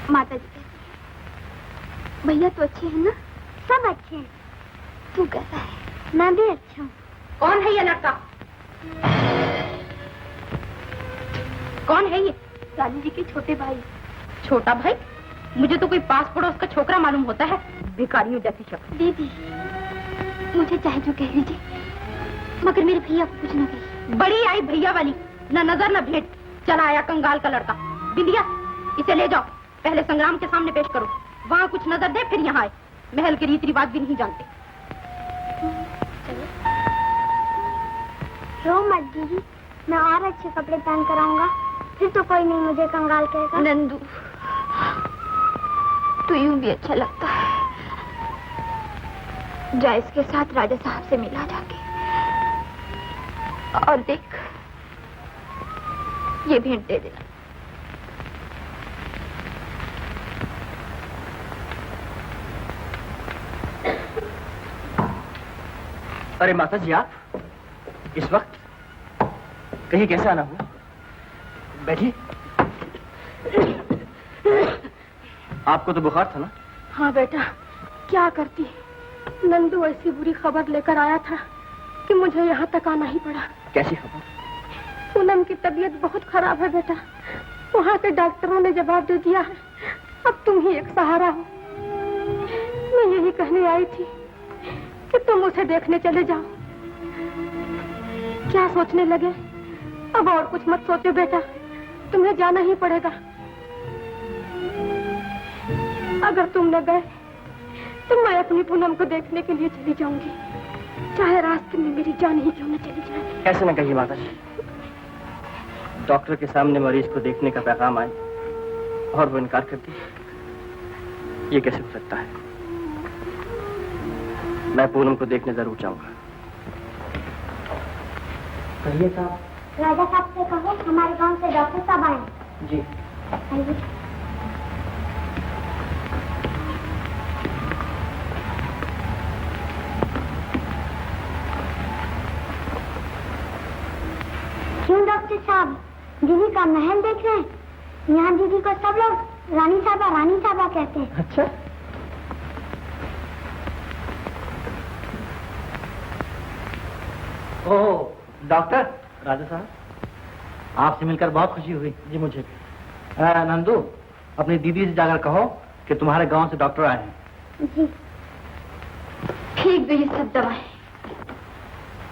[SPEAKER 3] माता जी कैसी है? भैया तो अच्छे हैं ना? सब अच्छे हैं। तू कैसा है? मैं भी अच्छा हूँ।
[SPEAKER 6] कौन है ये लड़का? कौन है ये?
[SPEAKER 3] रानी जी के छोटे भाई।
[SPEAKER 6] छोटा भाई? मुझे तो कोई पास पड़ोस का छोकरा मालूम होता है, भिखारियों जैसी शक्ल।
[SPEAKER 3] दीदी, मुझे चाहे जो कह लीजिए, मगर मेरे भैया को कुछ न कही।
[SPEAKER 6] बड़ी आई भैया वाली, न नजर न भेंट। चला आया कंगाल का लड़का। बिंदिया, इसे ले जाओ, पहले संग्राम के सामने पेश करो। वहाँ कुछ नजर दे, फिर यहाँ आए। महल के रीति रिवाज भी नहीं जानते।
[SPEAKER 3] रो मत दीदी, मैं और अच्छे कपड़े पहन कर आऊंगा, फिर तो कोई नहीं मुझे कंगाल कहेगा। नंदू, तू यूं भी अच्छा लगता है। जा इसके साथ राजा साहब से मिला जाके, और देख ये भेंट दे देना।
[SPEAKER 1] अरे माता जी, आप इस वक्त कहीं कैसे आना हुआ? बैठिए। आपको तो बुखार था ना?
[SPEAKER 4] हाँ बेटा, क्या करती। नंदू ऐसी बुरी खबर लेकर आया था कि मुझे यहाँ तक आना ही पड़ा।
[SPEAKER 1] कैसी खबर?
[SPEAKER 4] पूनम की तबीयत बहुत खराब है बेटा। वहाँ के डॉक्टरों ने जवाब दे दिया है, अब तुम ही एक सहारा हो। मैं यही कहने आई थी कि तुम उसे देखने चले जाओ। क्या सोचने लगे? अब और कुछ मत सोचो बेटा, तुम्हें जाना ही पड़ेगा। अगर तुम न गए तो मैं अपनी पूनम को देखने के लिए चली जाऊंगी, चाहे रास्ते में मेरी जान ही क्यों न चली जाए।
[SPEAKER 1] ऐसे न कहिए माता जी। डॉक्टर के सामने मरीज को देखने का पैगाम आए और वो इनकार कर दे, ये कैसे हो सकता है? मैं पूनम को देखने जरूर जाऊंगा। कहिए साहब।
[SPEAKER 3] राजा साहब से कहो हमारे गांव से डॉक्टर साहब आए।
[SPEAKER 1] जी।
[SPEAKER 3] क्यों डॉक्टर साहब, दीदी का महल देख रहे हैं? यहाँ दीदी को सब लोग रानी साहबा कहते हैं।
[SPEAKER 1] अच्छा।
[SPEAKER 2] ओह डॉक्टर, राजा साहब, आपसे मिलकर बहुत खुशी हुई। जी मुझे। नंदू, अपनी दीदी से जाकर कहो कि तुम्हारे गांव से डॉक्टर आए हैं।
[SPEAKER 3] जी। ठीक भी है सब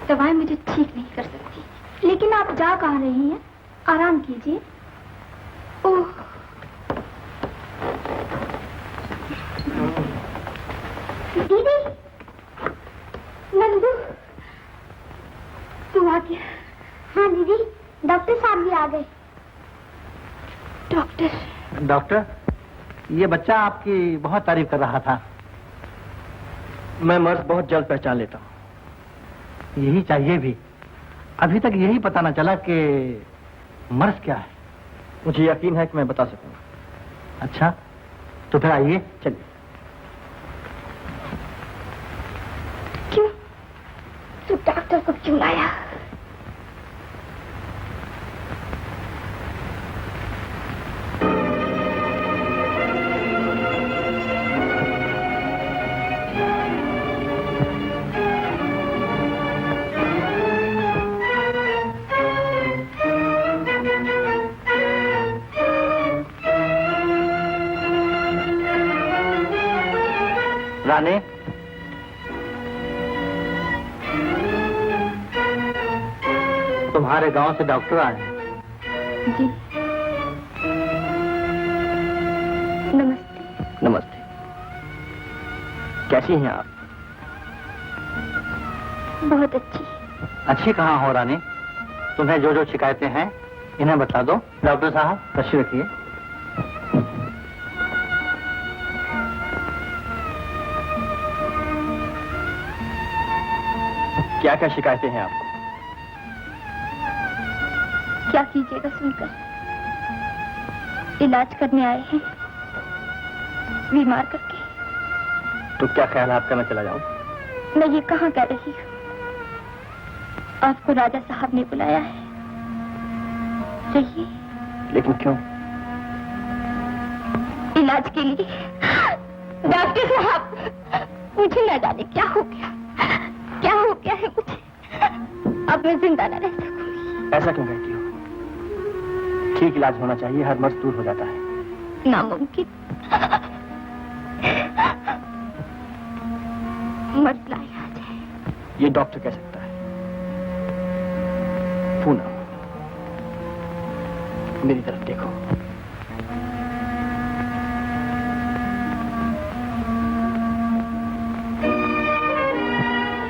[SPEAKER 3] दवाएं मुझे ठीक नहीं कर सकती। लेकिन आप जा कहाँ रही हैं? आराम कीजिए। ओह, दीदी, नंदू, तू आ गया? हाँ दीदी, डॉक्टर साहब भी आ गए।
[SPEAKER 2] डॉक्टर, ये बच्चा आपकी बहुत तारीफ कर रहा था।
[SPEAKER 1] मैं मर्ज बहुत जल्द पहचान लेता हूँ।
[SPEAKER 2] यही चाहिए भी। अभी तक यही पता न चला कि मर्ज क्या है।
[SPEAKER 1] मुझे यकीन है कि मैं बता सकूंगा।
[SPEAKER 2] अच्छा, तो फिर आइए, चलिए।
[SPEAKER 3] क्यों? को क्यों लाया?
[SPEAKER 1] रानी, तुम्हारे गांव से डॉक्टर आए हैं।
[SPEAKER 3] जी, नमस्ते।
[SPEAKER 1] नमस्ते। कैसी हैं आप?
[SPEAKER 3] बहुत अच्छी।
[SPEAKER 1] अच्छी कहाँ हो रानी? तुम्हें जो जो शिकायतें हैं इन्हें बता दो। डॉक्टर साहब तशरीफ रखिए। क्या क्या शिकायतें हैं आपको?
[SPEAKER 3] क्या कीजिएगा सुनकर? इलाज करने आए हैं बीमार करके।
[SPEAKER 1] तो क्या ख्याल है आपका मैं चला जाऊं?
[SPEAKER 3] मैं ये कहाँ कह रही हूँ, आपको राजा साहब ने बुलाया है। रहिए।
[SPEAKER 1] लेकिन क्यों?
[SPEAKER 3] इलाज के लिए। डॉक्टर साहब, मुझे न जाने क्या हो गया है मुझे। अब मैं जिंदा न रह सकूंगी।
[SPEAKER 1] ऐसा क्यों कहती हो? ठीक इलाज होना चाहिए, हर मर्ज दूर हो जाता है।
[SPEAKER 3] नामुमकिन। मर्ज ला इलाज है।
[SPEAKER 1] ये डॉक्टर कह सकता है। पूनम, मेरी तरफ देखो।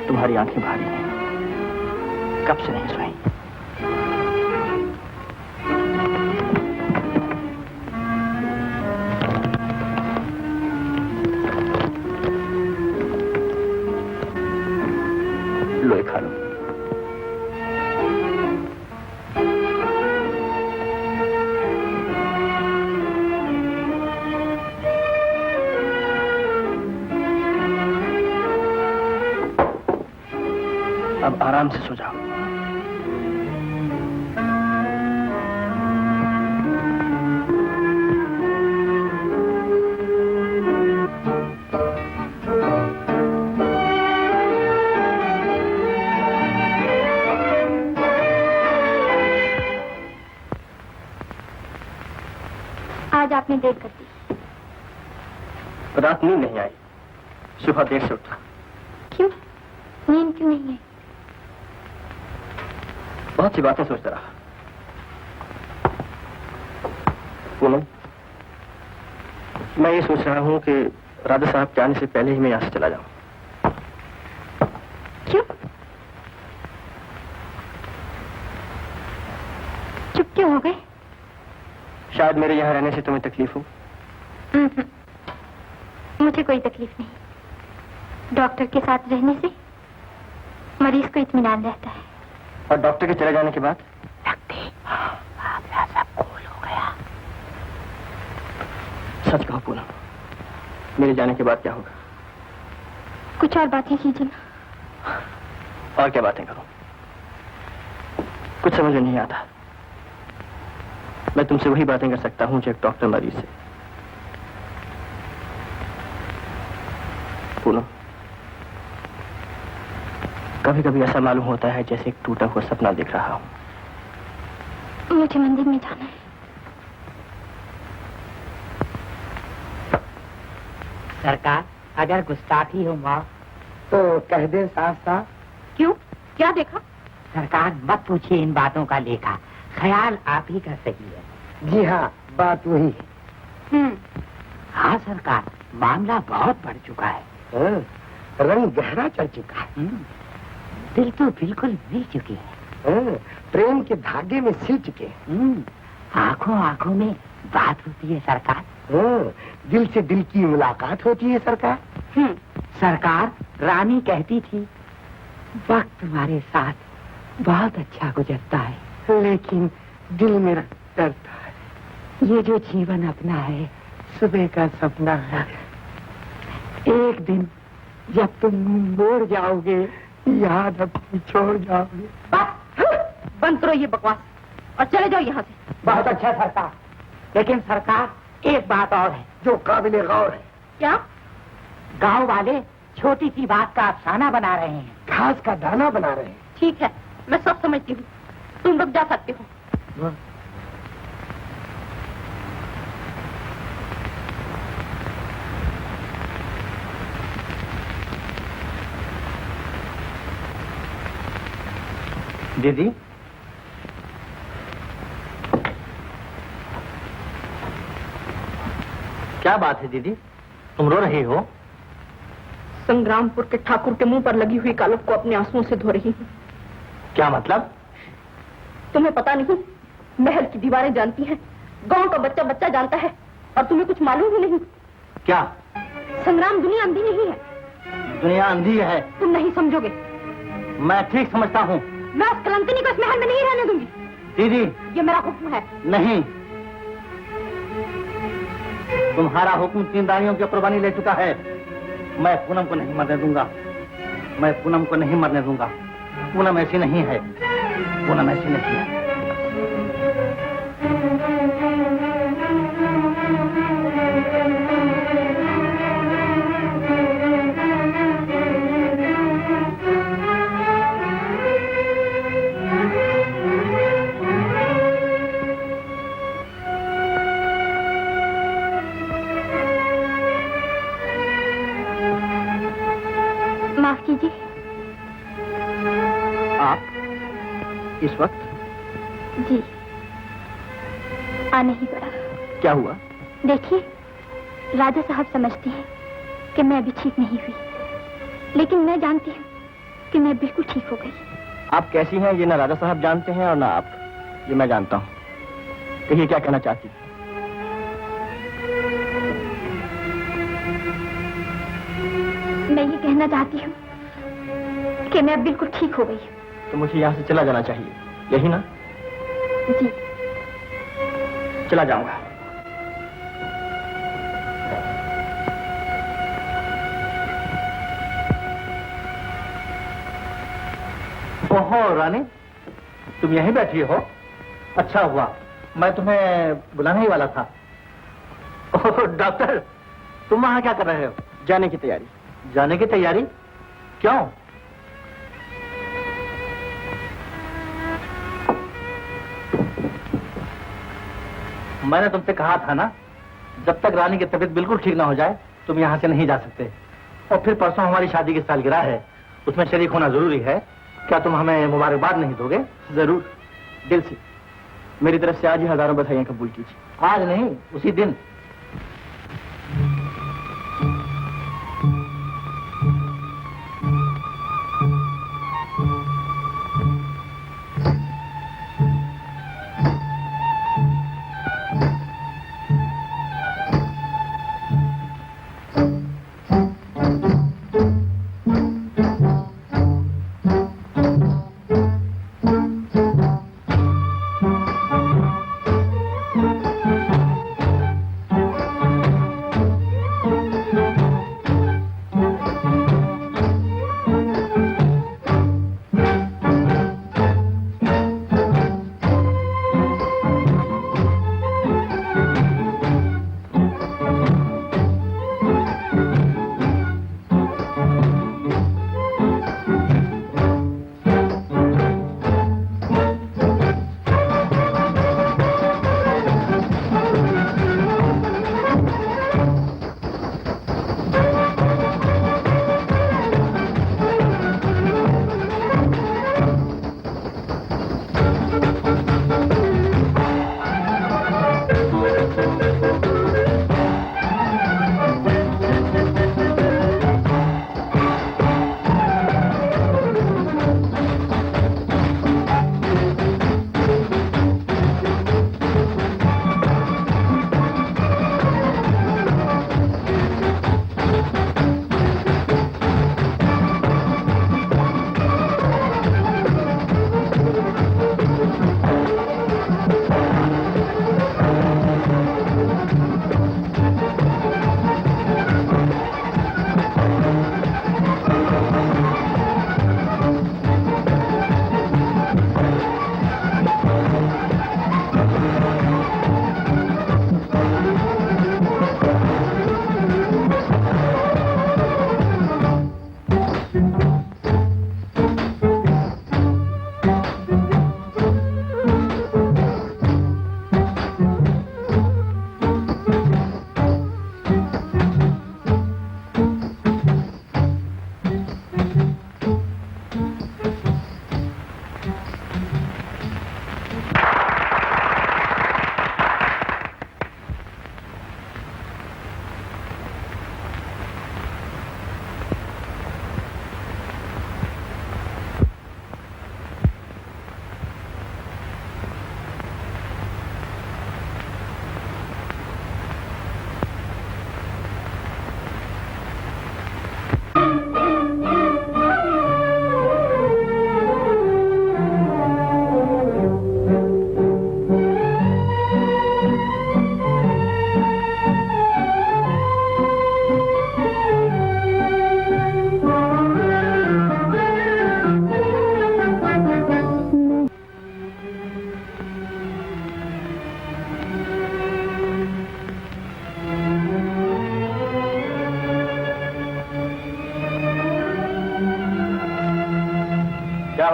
[SPEAKER 1] तुम्हारी आंखें भारी हैं, कब से नहीं सोई। लोई खा लो। अब आराम से सो जाओ।
[SPEAKER 3] आज आपने देर कर दी।
[SPEAKER 1] रात नींद नहीं आई, सुबह देर से उठा।
[SPEAKER 3] क्यों? नींद क्यों नहीं आई?
[SPEAKER 1] बहुत सी बातें सोचता रहा। पूनम, मैं ये सोच रहा हूँ कि राजा साहब के आने से पहले ही मैं यहाँ से चला जाऊं।
[SPEAKER 3] क्यों? चुप क्यों हो गए?
[SPEAKER 1] शायद मेरे यहाँ रहने से तुम्हें तकलीफ हो।
[SPEAKER 3] मुझे कोई तकलीफ नहीं। डॉक्टर के साथ रहने से मरीज को इत्मीनान रहता है।
[SPEAKER 1] और डॉक्टर के चले जाने के बाद?
[SPEAKER 5] सब कूल हो गया।
[SPEAKER 1] सच कहो पूनम, मेरे जाने के बाद क्या होगा?
[SPEAKER 3] कुछ और बातें कीजिए ना।
[SPEAKER 1] और क्या बातें करूं? कुछ समझ में नहीं आता। मैं तुमसे वही बातें कर सकता हूं जो एक डॉक्टर मरीज से। पूनम, कभी कभी ऐसा मालूम होता है जैसे एक टूटा हुआ सपना देख रहा हूं।
[SPEAKER 3] मुझे मंदिर में जाना है।
[SPEAKER 5] सरकार, अगर गुस्ताखी हो माँ
[SPEAKER 2] तो कह दे साफ साफ।
[SPEAKER 6] क्यों? क्या देखा?
[SPEAKER 5] सरकार मत पूछिए इन बातों का लेखा, ख्याल आप ही का सही है।
[SPEAKER 2] जी हाँ, बात वही है।
[SPEAKER 5] हाँ सरकार, मामला बहुत बढ़ चुका है।
[SPEAKER 2] रंग गहरा चढ़ चुका है।
[SPEAKER 5] दिल तो बिल्कुल मिल चुके हैं।
[SPEAKER 2] प्रेम के धागे में सिल चुके हैं।
[SPEAKER 5] आंखों आंखों में बात होती है सरकार।
[SPEAKER 2] दिल से दिल की मुलाकात होती है सरकार।
[SPEAKER 5] सरकार, रानी कहती थी वक्त तुम्हारे साथ बहुत अच्छा गुजरता है,
[SPEAKER 2] लेकिन दिल मेरा डरता है।
[SPEAKER 5] ये जो जीवन अपना है
[SPEAKER 2] सुबह का सपना है।
[SPEAKER 5] एक दिन जब तुम मुंह मोड़ जाओगे
[SPEAKER 2] याद अपनी छोड़ जाओगे।
[SPEAKER 6] बंद करो ये बकवास और चले जाओ यहाँ से।
[SPEAKER 5] बहुत अच्छा सरकार, लेकिन सरकार एक बात और है
[SPEAKER 2] जो काबिले गौर है।
[SPEAKER 6] क्या?
[SPEAKER 5] गांव वाले छोटी सी बात का अफसाना बना रहे हैं,
[SPEAKER 2] घास का दाना बना रहे हैं।
[SPEAKER 6] ठीक है, मैं सब समझती हूँ, तुम लोग जा सकते हो।
[SPEAKER 2] दीदी, क्या बात है दीदी, तुम रो रही हो?
[SPEAKER 6] संग्रामपुर के ठाकुर के मुंह पर लगी हुई कालक को अपने आंसुओं से धो रही हूँ।
[SPEAKER 2] क्या मतलब?
[SPEAKER 6] तुम्हें पता नहीं, महल की दीवारें जानती हैं, गांव का बच्चा बच्चा जानता है, और तुम्हें कुछ मालूम ही नहीं।
[SPEAKER 2] क्या?
[SPEAKER 6] संग्राम दुनिया अंधी नहीं है।
[SPEAKER 2] दुनिया अंधी है?
[SPEAKER 6] तुम नहीं समझोगे।
[SPEAKER 2] मैं ठीक समझता हूँ।
[SPEAKER 6] मैं उस कलंकिनी को इस महल में नहीं रहने दूंगी।
[SPEAKER 2] दीदी,
[SPEAKER 6] ये मेरा हुक्म है।
[SPEAKER 2] नहीं, तुम्हारा हुक्म 3 रानियों की कुर्बानी ले चुका है। मैं पूनम को नहीं मरने दूंगा, मैं पूनम को नहीं मरने दूंगा। पूनम ऐसी नहीं है, पूनम ऐसी नहीं है।
[SPEAKER 3] माफ कीजिए।
[SPEAKER 1] आप इस वक्त?
[SPEAKER 3] जी, आने ही पड़ा।
[SPEAKER 1] क्या हुआ?
[SPEAKER 3] देखिए, राजा साहब समझते हैं कि मैं अभी ठीक नहीं हुई, लेकिन मैं जानती हूँ कि मैं बिल्कुल ठीक हो गई।
[SPEAKER 1] आप कैसी हैं ये ना राजा साहब जानते हैं और ना आप, ये मैं जानता हूँ। कहिए, क्या कहना चाहती हैं?
[SPEAKER 3] मैं ये कहना चाहती हूँ कि मैं अब बिल्कुल ठीक हो गई।
[SPEAKER 1] तो मुझे यहाँ से चला जाना चाहिए, यही ना?
[SPEAKER 3] जी।
[SPEAKER 1] चला जाऊंगा।
[SPEAKER 2] ओहो रानी, तुम यहीं बैठी हो? अच्छा हुआ, मैं तुम्हें बुलाने ही वाला था। ओह डॉक्टर, तुम वहां क्या कर रहे हो?
[SPEAKER 1] जाने की तैयारी।
[SPEAKER 2] जाने की तैयारी? क्यों? मैंने तुमसे कहा था ना, जब तक रानी की तबीयत बिल्कुल ठीक ना हो जाए तुम यहाँ से नहीं जा सकते। और फिर परसों हमारी शादी की सालगिरह है, उसमें शरीक होना जरूरी है। क्या तुम हमें मुबारकबाद नहीं दोगे?
[SPEAKER 1] जरूर, दिल से। मेरी तरफ से आज ही हजारों बधाइयां कबूल कीजिए।
[SPEAKER 2] आज नहीं, उसी दिन।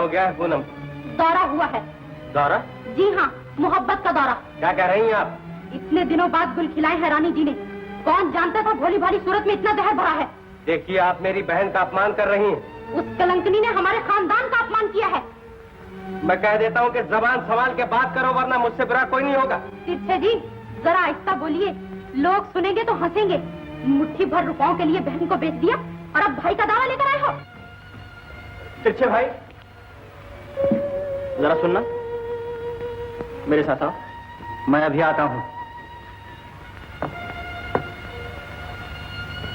[SPEAKER 1] हो गया है पूनम?
[SPEAKER 6] दौरा हुआ है।
[SPEAKER 1] दौरा?
[SPEAKER 6] जी हाँ, मोहब्बत का दौरा।
[SPEAKER 1] क्या कह रही हैं आप?
[SPEAKER 6] इतने दिनों बाद गुल खिलाए है रानी जी ने। कौन जानता था भोली भाली सूरत में इतना जहर भरा है।
[SPEAKER 1] देखिए, आप मेरी बहन का अपमान कर रही हैं।
[SPEAKER 6] उस कलंकनी ने हमारे खानदान का अपमान किया है।
[SPEAKER 1] मैं कह देता हूँ कि जबान संभाल के बात करो, वरना मुझसे बुरा कोई नहीं होगा।
[SPEAKER 6] तिरछे जी, जरा आहिस्ता बोलिए, लोग सुनेंगे तो हंसेंगे। मुट्ठी भर रुपयों के लिए बहन को बेच दिया और अब भाई का दावा लेकर आए हो।
[SPEAKER 1] तिरछे भाई, जरा सुनना, मेरे साथ आओ।
[SPEAKER 2] मैं अभी आता हूँ।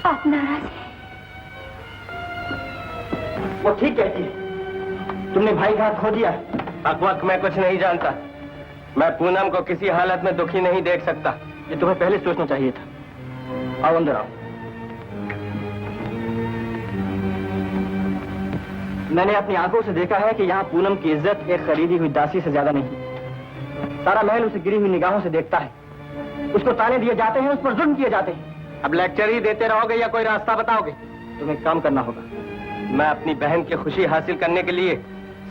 [SPEAKER 3] आप नाराज हैं?
[SPEAKER 1] वो ठीक कहती है, तुमने भाई का हाथ खो दिया। अकवक, मैं कुछ नहीं जानता। मैं पूनम को किसी हालत में दुखी नहीं देख सकता। ये तुम्हें पहले सोचना चाहिए था। आओ अंदर आओ। मैंने अपनी आंखों से देखा है कि यहाँ पूनम की इज्जत एक खरीदी हुई दासी से ज्यादा नहीं। सारा महल उसे गिरी हुई निगाहों से देखता है। उसको ताने दिए जाते हैं, उस पर जुल्म किए जाते हैं। अब लेक्चर ही देते रहोगे या कोई रास्ता बताओगे? तुम्हें काम करना होगा। मैं अपनी बहन की खुशी हासिल करने के लिए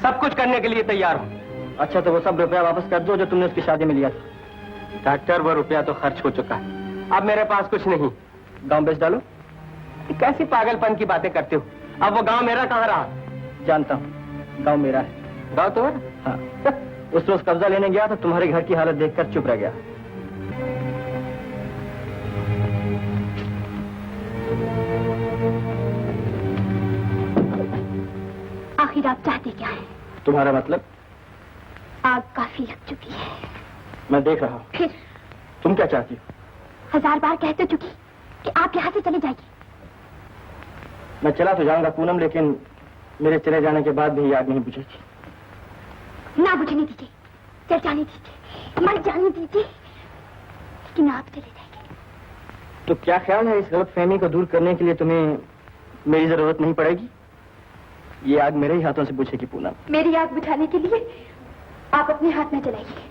[SPEAKER 1] सब कुछ करने के लिए तैयार हूँ। अच्छा, तो वो सब रुपया वापस कर दो जो तुमने उसकी शादी में लिया था। डॉक्टर, वो रुपया तो खर्च हो चुका है, अब मेरे पास कुछ नहीं। गांव बेच डालो। कैसी पागलपन की बातें करते हो? अब वो गांव मेरा कहाँ रहा? जानता हूँ, गांव मेरा है। गांव तुम्हारा? हाँ। उस रोज कब्जा लेने गया तो तुम्हारे घर की हालत देखकर चुप रह गया।
[SPEAKER 3] आखिर आप चाहते क्या हैं?
[SPEAKER 1] तुम्हारा मतलब?
[SPEAKER 3] आग काफी लग चुकी है।
[SPEAKER 1] मैं देख रहा हूँ।
[SPEAKER 3] फिर
[SPEAKER 1] तुम क्या चाहती हो?
[SPEAKER 3] 1000 बार कह तो चुकी कि आप यहाँ से चले जाइए।
[SPEAKER 1] मैं चला तो जाऊंगा पूनम, लेकिन मेरे चले जाने के बाद भी ये आग नहीं बुझेगी।
[SPEAKER 3] ना बुझने दीजिए, चल जाने दीजिए, मर जाने दीजिए, लेकिन आप चले जाइए।
[SPEAKER 1] तो क्या ख्याल है, इस गलतफहमी को दूर करने के लिए तुम्हें मेरी जरूरत नहीं पड़ेगी? ये आग मेरे ही हाथों से बुझेगी पूनम।
[SPEAKER 3] मेरी आग बुझाने के लिए आप अपने हाथ में जलाइए।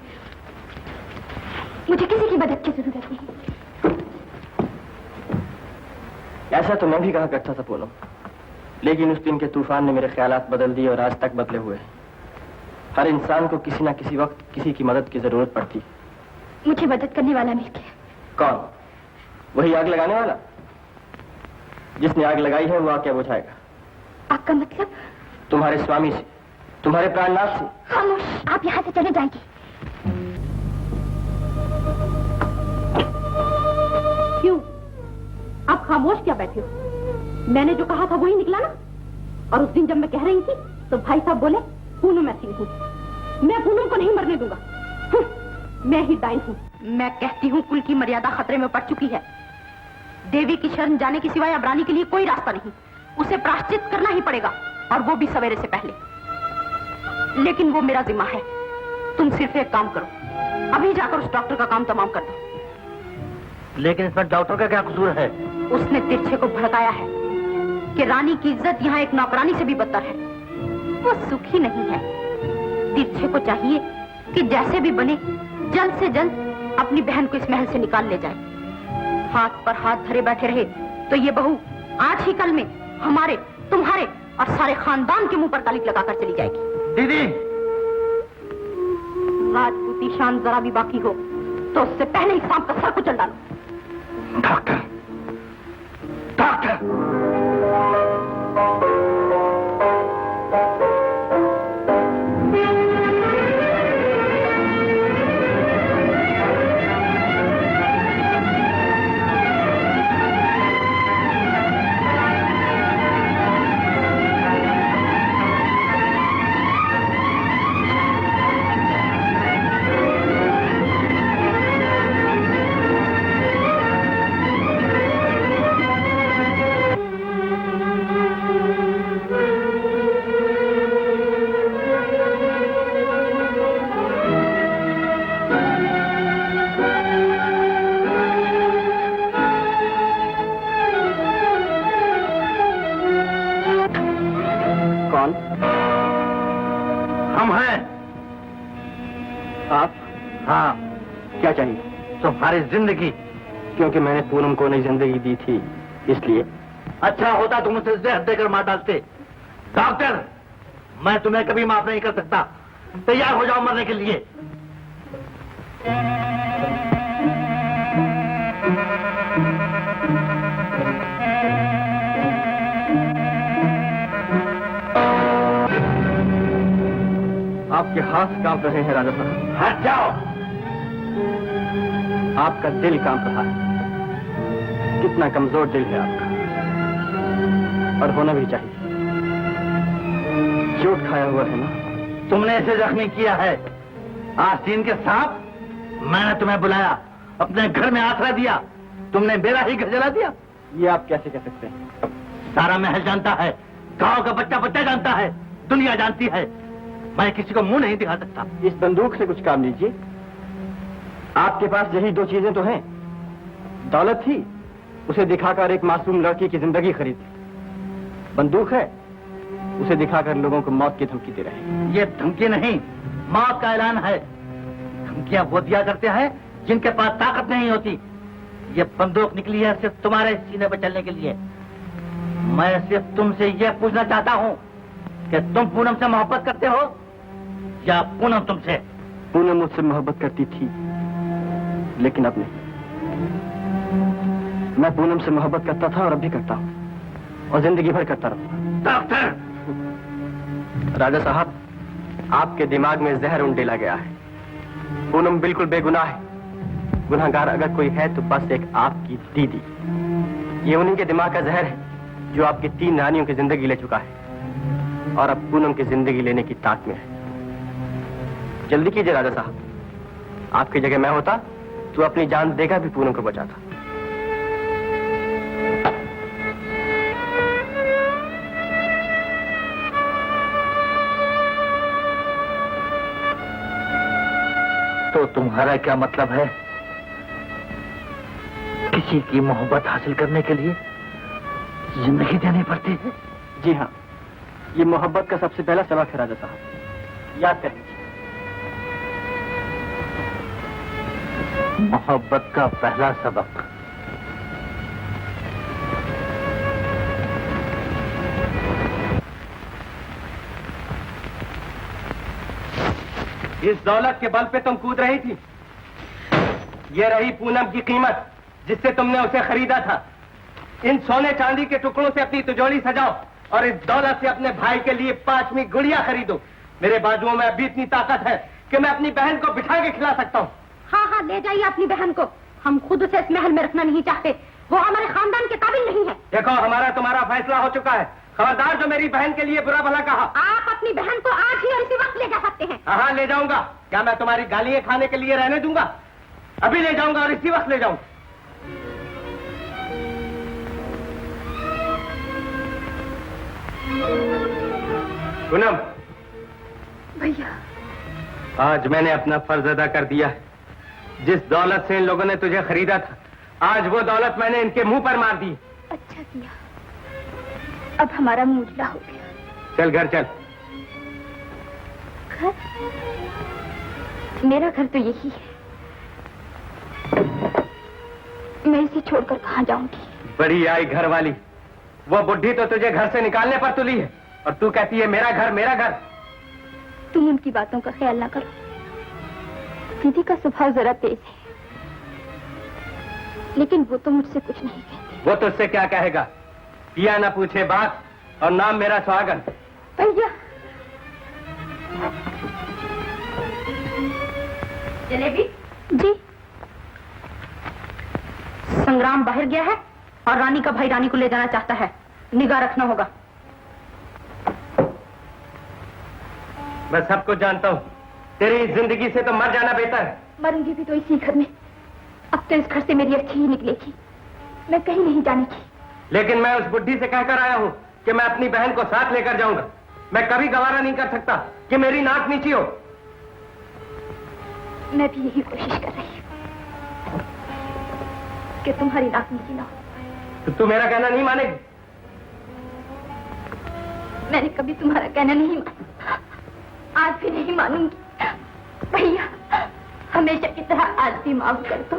[SPEAKER 3] मुझे किसी की मदद की जरूरत नहीं।
[SPEAKER 1] ऐसा तो मैं भी कहा करता था पूनम, लेकिन उस दिन के तूफान ने मेरे ख्यालात बदल दिए और आज तक बदले हुए। हर इंसान को किसी ना किसी वक्त किसी की मदद की जरूरत पड़ती।
[SPEAKER 3] मुझे मदद करने वाला मिल गया।
[SPEAKER 1] कौन? वही आग लगाने वाला? जिसने आग लगाई है वो आग क्या बुझाएगा?
[SPEAKER 3] आपका मतलब?
[SPEAKER 1] तुम्हारे स्वामी से, तुम्हारे प्राणनाथ से।
[SPEAKER 3] खामोश, आप यहाँ से चले जाइए।
[SPEAKER 6] क्यों? आप खामोश क्या बैठे हो? मैंने जो कहा था वही निकला ना। और उस दिन जब मैं कह रही थी तो भाई साहब बोले पूनम ऐसी नहीं, मैं पूनम को नहीं मरने दूंगा। मैं ही दाई हूँ। मैं कहती हूँ कुल की मर्यादा खतरे में पड़ चुकी है। देवी की शरण जाने के सिवाय अब रानी के लिए कोई रास्ता नहीं। उसे प्रायश्चित करना ही पड़ेगा, और वो भी सवेरे से पहले। लेकिन वो मेरा जिम्मा है। तुम सिर्फ एक काम करो, अभी जाकर उस डॉक्टर का काम तमाम कर दो।
[SPEAKER 2] लेकिन इसमें डॉक्टर का क्या कसूर है?
[SPEAKER 6] उसने तिरछे को भड़काया है कि रानी की इज्जत यहाँ एक नौकरानी से भी बदतर है। वो सुखी नहीं है। तिरछे को चाहिए कि जैसे भी बने जल्द से जल्द अपनी बहन को इस महल से निकाल ले जाए। हाथ पर हाथ धरे बैठे रहे तो ये बहू आज ही कल में हमारे, तुम्हारे और सारे खानदान के मुंह पर तालिक लगाकर चली जाएगी।
[SPEAKER 2] दीदी,
[SPEAKER 6] राजपूती शान जरा भी बाकी हो तो उससे पहले ही सांप का सर कुचल डालो।
[SPEAKER 2] Doctor, doctor. हम हैं।
[SPEAKER 1] आप?
[SPEAKER 2] हाँ।
[SPEAKER 1] क्या चाहिए?
[SPEAKER 2] तुम्हारी जिंदगी।
[SPEAKER 1] क्योंकि मैंने पूनम को नई जिंदगी दी थी, इसलिए।
[SPEAKER 2] अच्छा होता तुम उसे जहर देकर मार डालते। डॉक्टर,
[SPEAKER 5] मैं तुम्हें कभी माफ नहीं कर सकता। तैयार हो जाओ मरने के लिए।
[SPEAKER 1] आपके हाथ कांप रहे हैं राजा साहब।
[SPEAKER 5] हट जाओ।
[SPEAKER 1] आपका दिल कांप रहा है। कितना कमजोर दिल है आपका, और होना भी चाहिए। चोट खाया हुआ है ना।
[SPEAKER 5] तुमने इसे जख्मी किया है आस्तीन के सांप। मैंने तुम्हें बुलाया, अपने घर में आसरा दिया, तुमने मेरा ही घर जला दिया।
[SPEAKER 1] ये आप कैसे कह सकते हैं?
[SPEAKER 5] सारा महल जानता है, गांव का बच्चा बच्चा जानता है, दुनिया जानती है। मैं किसी को मुंह नहीं दिखा सकता।
[SPEAKER 1] इस बंदूक से कुछ काम लीजिए। आपके पास यही दो चीजें तो हैं। दौलत थी, उसे दिखाकर एक मासूम लड़की की जिंदगी खरीद ली। बंदूक है, उसे दिखाकर लोगों को मौत की धमकी दे रहे हैं।
[SPEAKER 5] ये धमकी नहीं, मौत का ऐलान है। धमकियां वो दिया करते हैं जिनके पास ताकत नहीं होती। ये बंदूक निकली है सिर्फ तुम्हारे सीने पर चलने के लिए। मैं सिर्फ तुमसे यह पूछना चाहता हूँ कि तुम पूनम से मोहब्बत करते हो या पूनम तुमसे?
[SPEAKER 1] पूनम मुझसे मोहब्बत करती थी, लेकिन अब नहीं। मैं पूनम से मोहब्बत करता था और अब भी करता हूँ, और जिंदगी भर करता रहूंगा।
[SPEAKER 5] डॉक्टर!
[SPEAKER 1] राजा साहब, आपके दिमाग में जहर उंडेला गया है। पूनम बिल्कुल बेगुनाह है। गुनाहगार अगर कोई है तो बस एक आपकी दीदी। ये उन्हीं के दिमाग का जहर है जो आपकी 3 रानियों की जिंदगी ले चुका है, और अब पूनम की जिंदगी लेने की ताक में है। जल्दी कीजिए राजा साहब। आपकी जगह मैं होता तो अपनी जान देकर भी पूनम को बचाता।
[SPEAKER 5] तो तुम्हारा क्या मतलब है? किसी की मोहब्बत हासिल करने के लिए जिंदगी देनी पड़ती है?
[SPEAKER 1] जी हाँ, ये मोहब्बत का सबसे पहला सबक है राजा साहब, याद कर लीजिए।
[SPEAKER 5] मोहब्बत का पहला सबक।
[SPEAKER 1] इस दौलत के बल पे तुम कूद रही थी। ये रही पूनम की कीमत जिससे तुमने उसे खरीदा था। इन सोने चांदी के टुकड़ों से अपनी तिजोरी सजाओ और इस दौलत से अपने भाई के लिए 5वीं गुड़िया खरीदो। मेरे बाजुओं में अभी इतनी ताकत है कि मैं अपनी बहन को बिठा के खिला सकता हूँ।
[SPEAKER 6] हाँ हाँ, ले जाइए अपनी बहन को। हम खुद उसे इस महल में रखना नहीं चाहते। वो हमारे खानदान के काबिल नहीं है।
[SPEAKER 1] देखो, हमारा तुम्हारा फैसला हो चुका है। खबरदार जो मेरी बहन के लिए बुरा भला कहा।
[SPEAKER 6] आप अपनी बहन को आज ही और इसी वक्त ले जा सकते हैं।
[SPEAKER 1] हाँ, ले जाऊंगा। क्या मैं तुम्हारी गालियां खाने के लिए रहने दूंगा? अभी ले जाऊंगा और इसी वक्त ले जाऊंगा। पूनम,
[SPEAKER 4] भैया,
[SPEAKER 1] आज मैंने अपना फर्ज अदा कर दिया है। जिस दौलत से इन लोगों ने तुझे खरीदा था, आज वो दौलत मैंने इनके मुंह पर मार दी।
[SPEAKER 4] अच्छा किया। अब हमारा मुंह उजला हो गया।
[SPEAKER 1] चल घर चल।
[SPEAKER 4] घर? मेरा घर तो यही है। मैं इसे छोड़कर कहाँ जाऊंगी?
[SPEAKER 1] बड़ी आई घर वाली। वो बुढ़ी तो तुझे घर से निकालने पर तुली है, और तू कहती है मेरा घर मेरा घर।
[SPEAKER 4] तुम उनकी बातों का ख्याल ना करो। दीदी का स्वभाव जरा तेज है, लेकिन वो तो मुझसे कुछ नहीं कहती।
[SPEAKER 1] वो तुझसे क्या कहेगा? पिया ना पूछे बात, और नाम मेरा सुहागन।
[SPEAKER 4] भैया,
[SPEAKER 6] जलेबी
[SPEAKER 4] जी।
[SPEAKER 6] संग्राम बाहर गया है और रानी का भाई रानी को ले जाना चाहता है। निगाह रखना होगा।
[SPEAKER 1] मैं सब कुछ जानता हूँ। तेरी जिंदगी से तो मर जाना बेहतर है।
[SPEAKER 4] मरूंगी भी तो इसी घर में। अब तो इस घर से मेरी अच्छी ही निकलेगी। मैं कहीं नहीं जाने की।
[SPEAKER 1] लेकिन मैं उस बुढ़ी से कहकर आया हूँ कि मैं अपनी बहन को साथ लेकर जाऊंगा। मैं कभी गवारा नहीं कर सकता कि मेरी नाक नीची हो।
[SPEAKER 4] मैं भी यही कोशिश कर रही हूँ कि तुम्हारी नाक नीची ना हो।
[SPEAKER 1] तो तू मेरा कहना नहीं मानेगी?
[SPEAKER 4] मैंने कभी तुम्हारा कहना नहीं माना, आज भी नहीं मानूंगी। भैया, हमेशा की तरह आज भी माफ कर दो।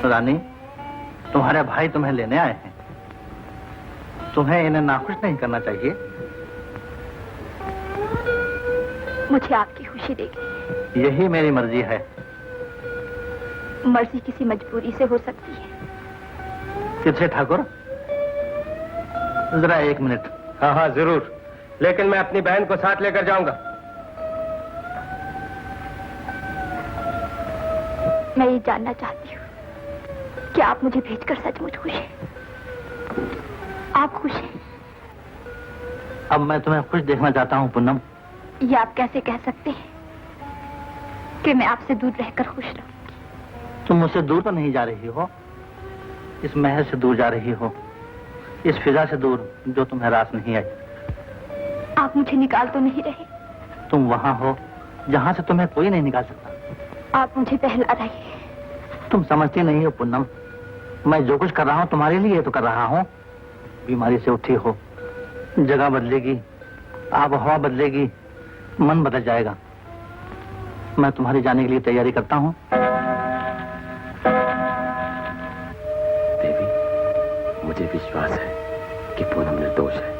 [SPEAKER 5] रानी, तुम्हारे भाई तुम्हें लेने आए हैं। तुम्हें इन्हें नाखुश नहीं करना चाहिए।
[SPEAKER 3] मुझे आपकी खुशी देखनी है।
[SPEAKER 5] यही मेरी मर्जी है।
[SPEAKER 3] मर्जी किसी मजबूरी से हो सकती है।
[SPEAKER 5] किसे ठाकुर, जरा 1 मिनट।
[SPEAKER 1] हाँ हाँ जरूर, लेकिन मैं अपनी बहन को साथ लेकर जाऊंगा।
[SPEAKER 3] मैं ये जानना चाहती हूँ कि आप मुझे भेजकर सचमुच खुश हैं? आप खुश हैं?
[SPEAKER 5] अब मैं तुम्हें खुश देखना चाहता हूँ पूनम।
[SPEAKER 3] ये आप कैसे कह सकते हैं कि मैं आपसे दूर रहकर खुश रहूंगी?
[SPEAKER 5] तुम मुझसे दूर तो नहीं जा रही हो, इस महल से दूर जा रही हो, इस फिजा से दूर जो तुम्हें रास नहीं आई।
[SPEAKER 3] आप मुझे निकाल तो नहीं रहे?
[SPEAKER 5] तुम वहां हो जहां से तुम्हें कोई नहीं निकाल सकता।
[SPEAKER 3] आप मुझे बहला रही हैं।
[SPEAKER 5] तुम समझती नहीं हो पूनम, मैं जो कुछ कर रहा हूँ तुम्हारे लिए तो कर रहा हूँ। बीमारी से उठी हो, जगह बदलेगी, आब हवा बदलेगी, मन बदल जाएगा। मैं तुम्हारे जाने के लिए तैयारी करता हूँ।
[SPEAKER 1] देवी, मुझे विश्वास है कि पूनम निर्दोष है,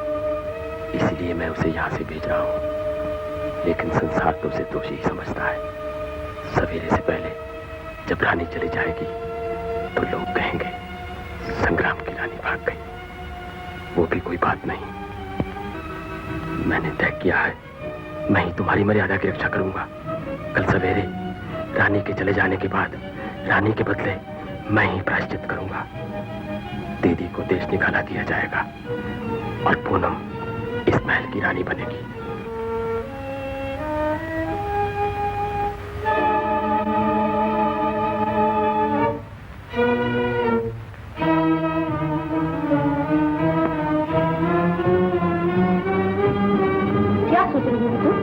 [SPEAKER 1] इसलिए मैं उसे यहाँ से भेज रहा हूँ। लेकिन संसार तो उसे दोषी ही समझता है। सवेरे से पहले जब रानी चली जाएगी तो लोग कहेंगे संग्राम की रानी भाग गई। वो भी कोई बात नहीं, मैंने तय किया है, मैं ही तुम्हारी मर्यादा की रक्षा करूंगा। कल सवेरे रानी के चले जाने के बाद रानी के बदले मैं ही प्रायश्चित करूंगा। दीदी को देश निकाला दिया जाएगा और पूनम इस महल की रानी बनेगी।
[SPEAKER 3] क्या सोच रही हो तुम?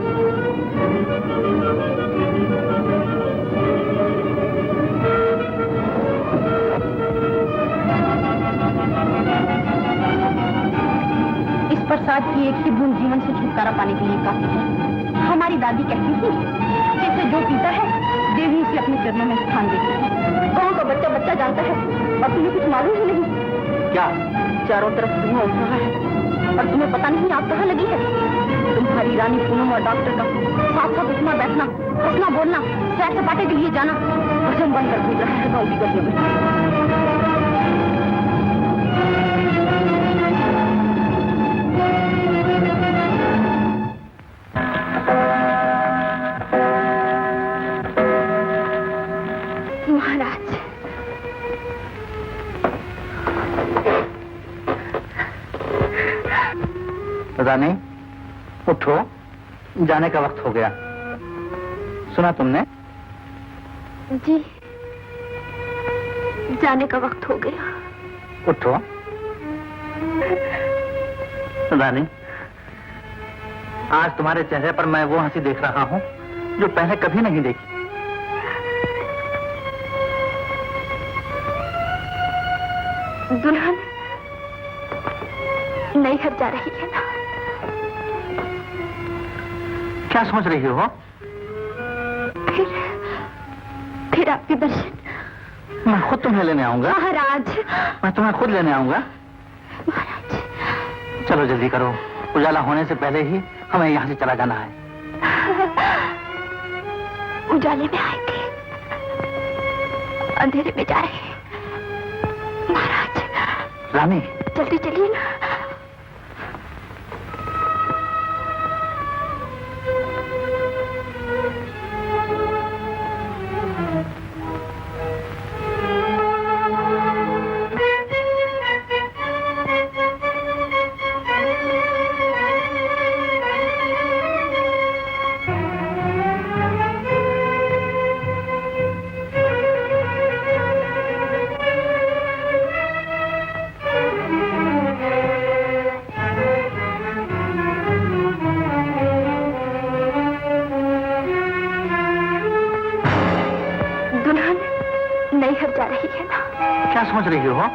[SPEAKER 6] इस प्रसाद की एक ही बूंद जीवन से छुटकारा पाने के लिए काफी है। हमारी दादी कहती थी कि इसे जो पीता है देवी इसे अपने चरणों में स्थान देती है। गाँव का बच्चा बच्चा जानता है और तुम्हें कुछ मालूम ही नहीं।
[SPEAKER 5] क्या?
[SPEAKER 6] चारों तरफ धुआं उठ रहा है और तुम्हें पता नहीं आप कहाँ लगी है। तुम्हारी रानी पूनम और डॉक्टर का साथ साथ उठना बैठना, हंसना बोलना, सैर सपाटे के लिए जाना भजन बंद कर रहा है गाँव की गलियों में।
[SPEAKER 3] महाराज,
[SPEAKER 5] रानी उठो, जाने का वक्त हो गया। सुना तुमने?
[SPEAKER 3] जी, जाने का वक्त हो गया।
[SPEAKER 5] उठो रानी, आज तुम्हारे चेहरे पर मैं वो हंसी देख रहा हूँ जो पहले कभी नहीं देखी।
[SPEAKER 3] दुल्हन नैहर जा रही है ना?
[SPEAKER 5] क्या सोच रही हो?
[SPEAKER 3] फिर आपके दर्शन।
[SPEAKER 5] मैं खुद तुम्हें लेने आऊंगा।
[SPEAKER 3] महाराज,
[SPEAKER 5] मैं तुम्हें खुद लेने आऊंगा।
[SPEAKER 3] महाराज,
[SPEAKER 5] चलो जल्दी करो, उजाला होने से पहले ही हमें यहाँ से चला जाना है।
[SPEAKER 3] उजाले में आएंगे, अंधेरे में जाएंगे। महाराज,
[SPEAKER 5] रानी
[SPEAKER 3] जल्दी चलिए ना। नैहर जा रही है ना?
[SPEAKER 5] क्या सोच रही हो?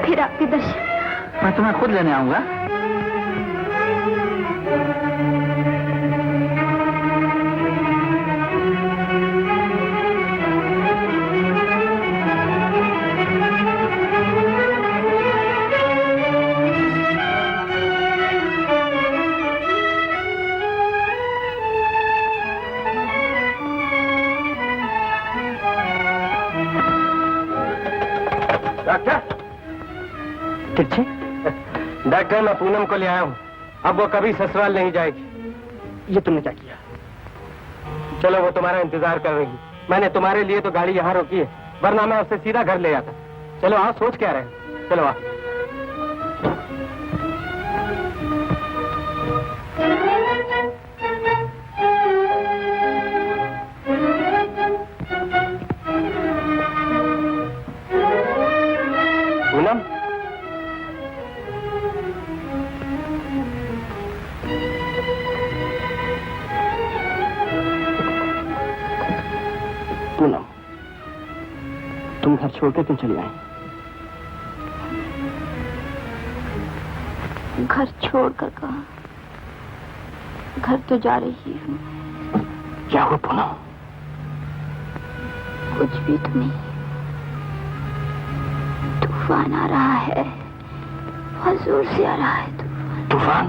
[SPEAKER 3] फिर आपके दर्शन।
[SPEAKER 5] मैं तुम्हें खुद लेने आऊंगा।
[SPEAKER 1] तिरछी?
[SPEAKER 7] डॉक्टर, मैं पूनम को ले आया हूँ। अब वो कभी ससुराल नहीं जाएगी।
[SPEAKER 1] ये तुमने क्या किया?
[SPEAKER 7] चलो, वो तुम्हारा इंतजार कर रही। मैंने तुम्हारे लिए तो गाड़ी यहाँ रोकी है, वरना मैं उससे सीधा घर ले जाता। चलो आओ, सोच क्या रहे? चलो आओ। पूनम,
[SPEAKER 1] पूनम, तुम घर छोड़कर क्यों चली आई?
[SPEAKER 3] घर छोड़कर कहाँ? घर तो जा रही हूँ।
[SPEAKER 1] क्या हुआ पूनम?
[SPEAKER 3] कुछ भी तो नहीं। तूफान आ रहा है, बहुत जोर से आ रहा है
[SPEAKER 1] तूफान?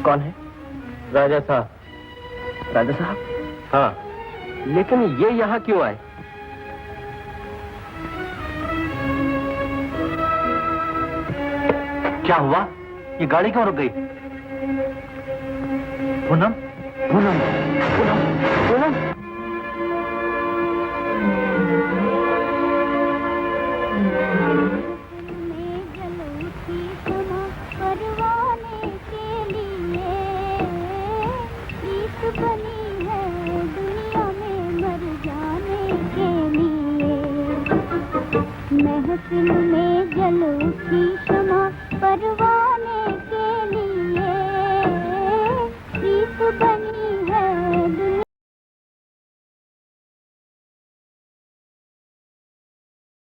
[SPEAKER 1] कौन है?
[SPEAKER 7] राजा साहब।
[SPEAKER 1] राजा साहब?
[SPEAKER 7] हाँ, लेकिन ये यहाँ क्यों आए?
[SPEAKER 5] क्या हुआ? ये गाड़ी क्यों रुक गई? पूनम, पूनम, पूनम, पूनम।
[SPEAKER 3] महफिल में जल उठी शमा परवाने